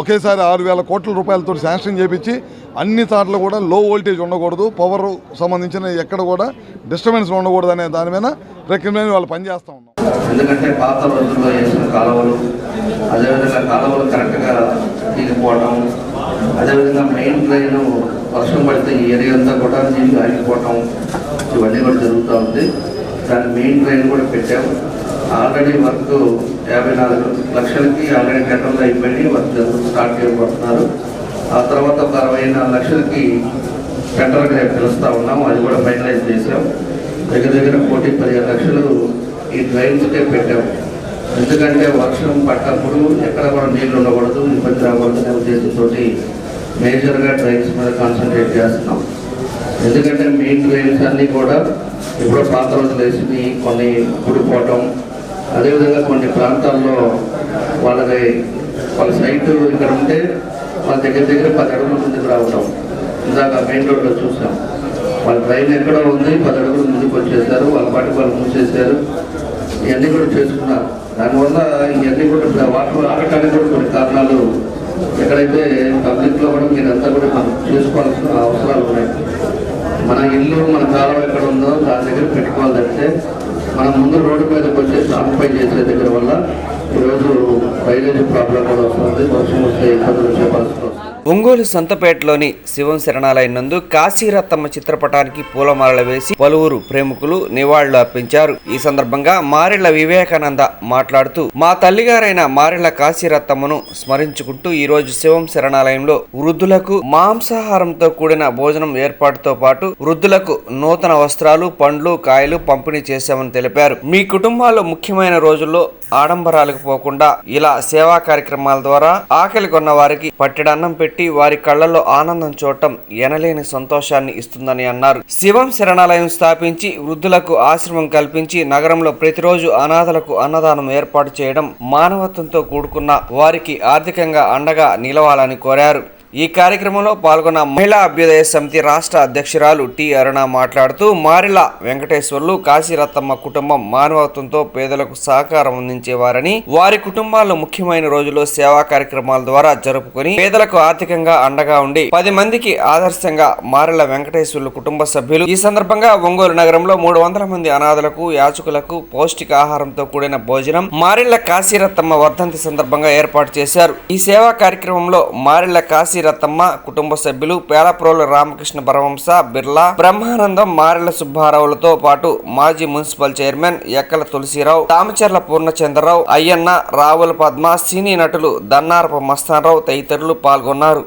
ఒకేసారి 6,000 కోట్ల రూపాయలతో శాంక్షన్ చేపించి అన్ని చోట్ల కూడా లో వోల్టేజ్ ఉండకూడదు, పవర్ సంబంధించిన ఎక్కడ కూడా డిస్టర్బెన్స్ ఉండకూడదు అనే దాని మీద ప్రక్రియ వాళ్ళు పనిచేస్తూ ఉన్నాం. ఎందుకంటే పాత రోజుల్లో వేసిన కాలువలు, అదేవిధంగా కాలువలు కరెక్ట్గా తీగిపోవటం, అదేవిధంగా మెయిన్ డ్రైన్ వర్షం పడితే ఈ ఏరియా అంతా కూడా నీళ్ళు ఆగిపోవటం, ఇవన్నీ కూడా జరుగుతూ ఉంది. దాని మెయిన్ డ్రైన్ కూడా పెట్టాము. ఆల్రెడీ వర్క్ 54 లక్షలకి ఆల్రెడీ టెండర్లు అయిపోయి వర్క్ స్టార్ట్ చేయబడుతున్నారు. ఆ తర్వాత ఒక 64 లక్షలకి టెండర్గా పిలుస్తూ ఉన్నాము, అది కూడా ఫైనలైజ్ చేసాం. దగ్గర 15 లక్షలు ఈ డ్రైన్స్కే పెట్టాం. ఎందుకంటే వర్షం పడ్డప్పుడు ఎక్కడ కూడా నీళ్లు ఉండకూడదు, ఇబ్బంది రాకూడదు అనే ఉద్దేశంతో మేజర్గా డ్రైన్స్ మీద కాన్సన్ట్రేట్ చేస్తున్నాం. ఎందుకంటే మెయిన్ డ్రైన్స్ అన్నీ కూడా ఎప్పుడో పాత రోజులు వేసి కొన్ని ఊడిపోవటం, అదేవిధంగా కొన్ని ప్రాంతాల్లో వాళ్ళ సైట్ ఇక్కడ ఉంటే వాళ్ళ దగ్గర 10 అడుగుల ముందుకు రావటం. ఇందాక మెయిన్ రోడ్లో చూసాం, వాళ్ళ డ్రైన్ ఎక్కడో ఉంది, 10 అడుగులు ముందుకు వచ్చేసారు, వాళ్ళ పాటికి వాళ్ళు మూసేశారు. ఇవన్నీ కూడా చేసుకున్నారు. దానివల్ల ఇవన్నీ కూడా వాటర్ ఆగటానికి కూడా కొన్ని కారణాలు ఎక్కడైతే పబ్లిక్లో కూడా మీరంతా కూడా మనం చేసుకోవాల్సిన అవసరాలు ఉన్నాయి. మన ఇల్లు మన కాలం ఎక్కడ ఉందో దాని దగ్గర పెట్టుకోవాలంటే మనం ముందు రోడ్డు మీదకి వచ్చేసి ఆక్యుపై చేసే దగ్గర వల్ల ఈరోజు డ్రైనేజ్ ప్రాబ్లం కూడా వస్తుంది. వర్షం వస్తే ఇబ్బందులు వచ్చే పరిస్థితి వస్తుంది. ఒంగోలు సంతపేటలోని శివం శరణాలయం నందు కాశీరత్తమ్మ చిత్రపటానికి పూలమాలలు వేసి పలువురు ప్రేమికులు నివాళులు అర్పించారు. ఈ సందర్భంగా మారెళ్ల వివేకానంద మాట్లాడుతూ, మా తల్లిగారైన మారెళ్ల కాశీరత్తమ్మను స్మరించుకుంటూ ఈ రోజు శివం శరణాలయంలో వృద్ధులకు మాంసాహారంతో కూడిన భోజనం ఏర్పాటుతో పాటు వృద్ధులకు నూతన వస్త్రాలు, పండ్లు, కాయలు పంపిణీ చేశామని తెలిపారు. మీ కుటుంబాల్లో ముఖ్యమైన రోజుల్లో ఆడంబరాలకు పోకుండా ఇలా సేవా కార్యక్రమాల ద్వారా ఆకలి కొన్న వారికి పట్టెడన్నం పెట్టి వారి కళ్లలో ఆనందం చూడటం ఎనలేని సంతోషాన్ని ఇస్తుందని అన్నారు. శివం శరణాలయం స్థాపించి వృద్ధులకు ఆశ్రమం కల్పించి నగరంలో ప్రతిరోజు అనాథలకు అన్నదానం ఏర్పాటు చేయడం మానవత్వంతో కూడుకున్న వారికి ఆర్థికంగా అండగా నిలవాలని కోరారు. ఈ కార్యక్రమంలో పాల్గొన్న మహిళా అభ్యుదయ సమితి రాష్ట్ర అధ్యక్షురాలు టి అరుణ మాట్లాడుతూ, మారెళ్ల వెంకటేశ్వర్లు కాశీరత్తమ్మ కుటుంబం మానవత్వంతో పేదలకు సహకారం అందించేవారని, వారి కుటుంబాల్లో ముఖ్యమైన రోజుల్లో సేవా కార్యక్రమాల ద్వారా జరుపుకొని పేదలకు ఆర్థికంగా అండగా ఉండి 10 మందికి ఆదర్శంగా మారెళ్ల వెంకటేశ్వర్లు కుటుంబ సభ్యులు. ఈ సందర్భంగా ఒంగోలు నగరంలో 300 మంది అనాథలకు, యాచకులకు పౌష్టికాహారంతో కూడిన భోజనం మారెళ్ల కాశీరత్తమ్మ వర్ధంతి సందర్భంగా ఏర్పాటు చేశారు. ఈ సేవా కార్యక్రమంలో మారెళ్ల కాశీరత్తమ్మ కుటుంబ సభ్యులు పేలప్రోలు రామకృష్ణ పరవంశ, బిర్లా, బ్రహ్మానందం, మారెళ్ల సుబ్బారావులతో పాటు మాజీ మున్సిపల్ చైర్మన్ ఎక్కల తులసిరావు, తామచర్ల పూర్ణచంద్రరావు, అయ్యన్న, రావుల పద్మ, సినీ నటులు దన్నారపు మస్తానరావు తదితరులు పాల్గొన్నారు.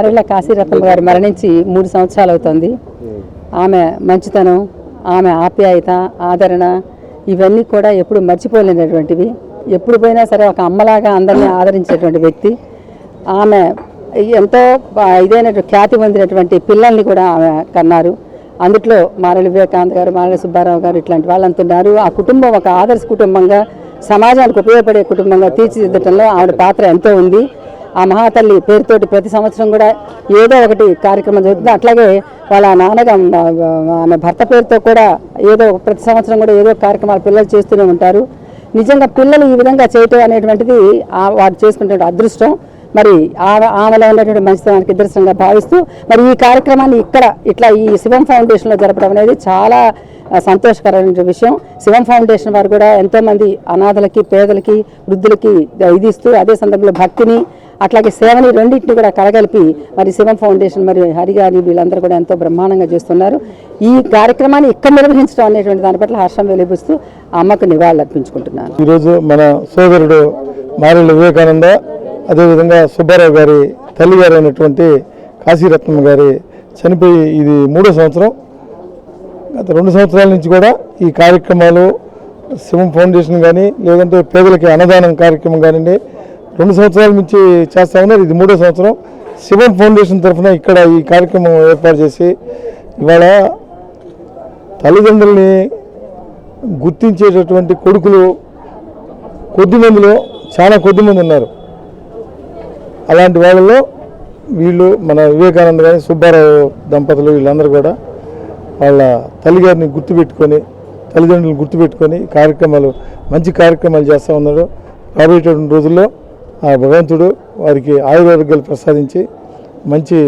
మారెళ్ళ కాశీరత్నమ్మ గారు మరణించి 3 సంవత్సరాలు అవుతుంది. ఆమె మంచితనం, ఆమె ఆప్యాయత, ఆదరణ ఇవన్నీ కూడా ఎప్పుడు మర్చిపోలేనటువంటివి. ఎప్పుడు పోయినా సరే ఒక అమ్మలాగా అందరినీ ఆదరించేటువంటి వ్యక్తి. ఆమె ఎంతో ఇదైనటువంటి ఖ్యాతి పొందినటువంటి పిల్లల్ని కూడా ఆమె కన్నారు. అందుట్లో మారెళ్ళ వివేకానంద గారు, మారెళ్ళ సుబ్బారావు గారు ఇట్లాంటి వాళ్ళంతున్నారు. ఆ కుటుంబం ఒక ఆదర్శ కుటుంబంగా, సమాజానికి ఉపయోగపడే కుటుంబంగా తీర్చిదిద్దటంలో ఆవిడ పాత్ర ఎంతో ఉంది. ఆ మహాతల్లి పేరుతోటి ప్రతి సంవత్సరం కూడా ఏదో ఒకటి కార్యక్రమం జరుగుతుంది. అట్లాగే వాళ్ళ నాన్నగా ఆమె భర్త పేరుతో కూడా ఏదో ప్రతి సంవత్సరం కూడా ఏదో కార్యక్రమాలు పిల్లలు చేస్తూనే ఉంటారు. నిజంగా పిల్లలు ఈ విధంగా చేయటం అనేటువంటిది వారు చేసుకునే అదృష్టం. మరి ఆమెలో ఉన్నటువంటి మంచితనానికి నిదర్శనంగా భావిస్తూ మరి ఈ కార్యక్రమాన్ని ఇట్లా ఈ శివం ఫౌండేషన్లో జరపడం అనేది చాలా సంతోషకరమైన విషయం. శివం ఫౌండేషన్ వారు కూడా ఎంతోమంది అనాథలకి, పేదలకి, వృద్ధులకి ఇది ఇస్తూ అదే సందర్భంలో భక్తిని అట్లాగే సేవని రెండింటిని కూడా కలగలిపి మరి శివం ఫౌండేషన్ మరి హరిగారి వీళ్ళందరూ కూడా ఎంతో బ్రహ్మాండంగా చేస్తున్నారు. ఈ కార్యక్రమాన్ని ఇక్కడ నిర్వహించడం అనేటువంటి దాని పట్ల హర్షం వెలిపిస్తూ అమ్మకు నివాళులు అర్పించుకుంటున్నాను. ఈరోజు మన సోదరుడు మారెళ్ళ వివేకానంద, అదేవిధంగా సుబ్బారావు గారి తల్లి గారు అయినటువంటి కాశీరత్నమ్మ గారి చనిపోయి ఇది 3వ సంవత్సరం. గత 2 సంవత్సరాల నుంచి కూడా ఈ కార్యక్రమాలు శివం ఫౌండేషన్ కానీ లేదంటే పేదలకి అన్నదానం కార్యక్రమం కానివ్వండి 2 సంవత్సరాల నుంచి చేస్తా ఉన్నారు. ఇది 3వ సంవత్సరం. శివం ఫౌండేషన్ తరఫున ఇక్కడ ఈ కార్యక్రమం ఏర్పాటు చేసి ఇవాళ తల్లిదండ్రుల్ని గుర్తించేటటువంటి కొడుకులు కొద్దిమందిలో చాలా కొద్దిమంది ఉన్నారు. అలాంటి వాళ్ళలో వీళ్ళు మన వివేకానంద కానీ సుబ్బారావు దంపతులు వీళ్ళందరూ కూడా వాళ్ళ తల్లిగారిని గుర్తుపెట్టుకొని, తల్లిదండ్రులను గుర్తుపెట్టుకొని కార్యక్రమాలు, మంచి కార్యక్రమాలు చేస్తూ ఉన్నాడు. రాబోయేటువంటి రోజుల్లో ఆ భగవంతుడు వారికి ఆయుర్వేదాలు ప్రసాదించి మంచి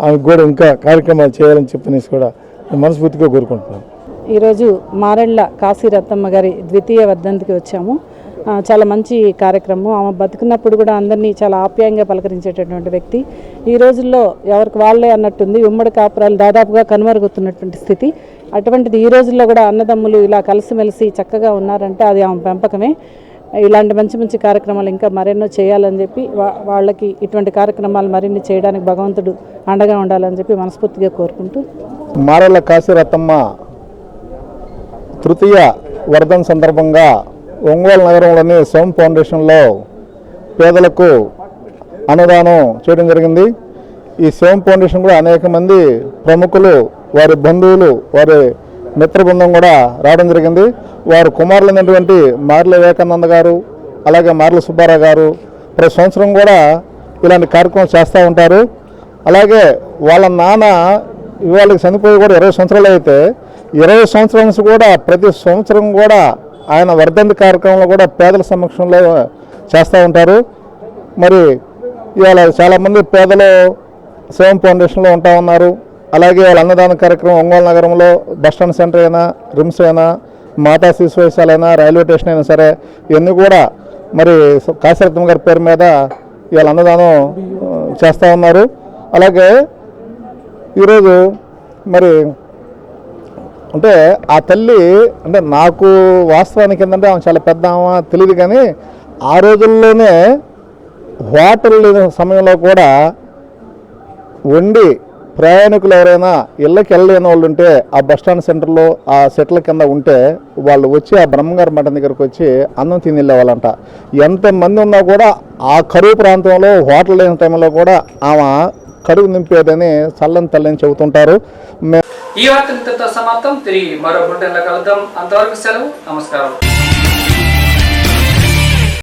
ఆమెకు కూడా ఇంకా కార్యక్రమాలు చేయాలని చెప్పనేసి కూడా నేను మనస్ఫూర్తిగా కోరుకుంటున్నాను. ఈరోజు మారెళ్ళ కాశీరత్నమ్మ గారి 2వ వర్ధంతికి వచ్చాము. చాలా మంచి కార్యక్రమం. ఆమె బతుకున్నప్పుడు కూడా అందరినీ చాలా ఆప్యాయంగా పలకరించేటటువంటి వ్యక్తి. ఈ రోజుల్లో ఎవరికి వాళ్ళే అన్నట్టుంది, ఉమ్మడి కాపురాలు దాదాపుగా కనుమరుగుతున్నటువంటి స్థితి. అటువంటిది ఈ రోజుల్లో కూడా అన్నదమ్ములు ఇలా కలిసిమెలిసి చక్కగా ఉన్నారంటే అది ఆమె పెంపకమే. ఇలాంటి మంచి మంచి కార్యక్రమాలు ఇంకా మరెన్నో చేయాలని చెప్పి వాళ్ళకి ఇటువంటి కార్యక్రమాలు మరిన్ని చేయడానికి భగవంతుడు అండగా ఉండాలని చెప్పి మనస్ఫూర్తిగా కోరుకుంటూ మారెళ్ళ కాశీరత్నమ్మ 3వ వర్ధన్ సందర్భంగా ఒంగోలు నగరంలోని శివం ఫౌండేషన్లో పేదలకు అన్నదానం చేయడం జరిగింది. ఈ శివం ఫౌండేషన్ కూడా అనేక మంది ప్రముఖులు, వారి బంధువులు, వారి మిత్ర బృందం కూడా రావడం జరిగింది. వారు కుమారులైనటువంటి మారెళ్ళ వివేకానంద గారు, అలాగే మారెళ్ళ సుబ్బారావు గారు ప్రతి సంవత్సరం కూడా ఇలాంటి కార్యక్రమం చేస్తూ ఉంటారు. అలాగే వాళ్ళ నాన్న ఇవాళకి చనిపోయి కూడా 20 సంవత్సరాలు అయితే 20 సంవత్సరాల నుంచి కూడా ప్రతి సంవత్సరం కూడా ఆయన వర్ధంతి కార్యక్రమంలో కూడా పేదల సమక్షంలో చేస్తూ ఉంటారు. మరి ఇవాళ చాలామంది పేదలు శివం ఫౌండేషన్లో ఉంటా ఉన్నారు. అలాగే వాళ్ళ అన్నదాన కార్యక్రమం ఒంగోలు నగరంలో బస్టాండ్ సెంటర్ అయినా, రిమ్స్ అయినా, మాతా శిశు వైద్యశాలైనా, రైల్వే స్టేషన్ అయినా సరే ఇవన్నీ కూడా మరి కాశీరత్నమ్మ గారి పేరు మీద ఇవాళ అన్నదానం చేస్తూ ఉన్నారు. అలాగే ఈరోజు మరి అంటే ఆ తల్లి అంటే నాకు వాస్తవానికి ఏంటంటే ఆమె చాలా పెద్ద ఆమె తెలియదు, కానీ ఆ రోజుల్లోనే హోటల్ లేని సమయంలో కూడా వండి ప్రయాణికులు ఎవరైనా ఇళ్ళకి వెళ్ళలేని వాళ్ళు ఉంటే ఆ బస్టాండ్ సెంటర్లో ఆ సెట్ల కింద ఉంటే వాళ్ళు వచ్చి ఆ బ్రహ్మగారి మఠం దగ్గరకు వచ్చి అన్నం తిని వెళ్ళేవాళ్ళంట. ఎంతమంది ఉన్నా కూడా ఆ కరువు ప్రాంతంలో హోటల్ లేని టైంలో కూడా ఆమె కరువు నింపేదని చల్లని తల్లని చెబుతుంటారు. ఈ వార్త ఇంతటితో సమాప్తం. తిరిగి మరో బులెటిన్లో కలుద్దాం. అంతవరకు సెలవు. నమస్కారం.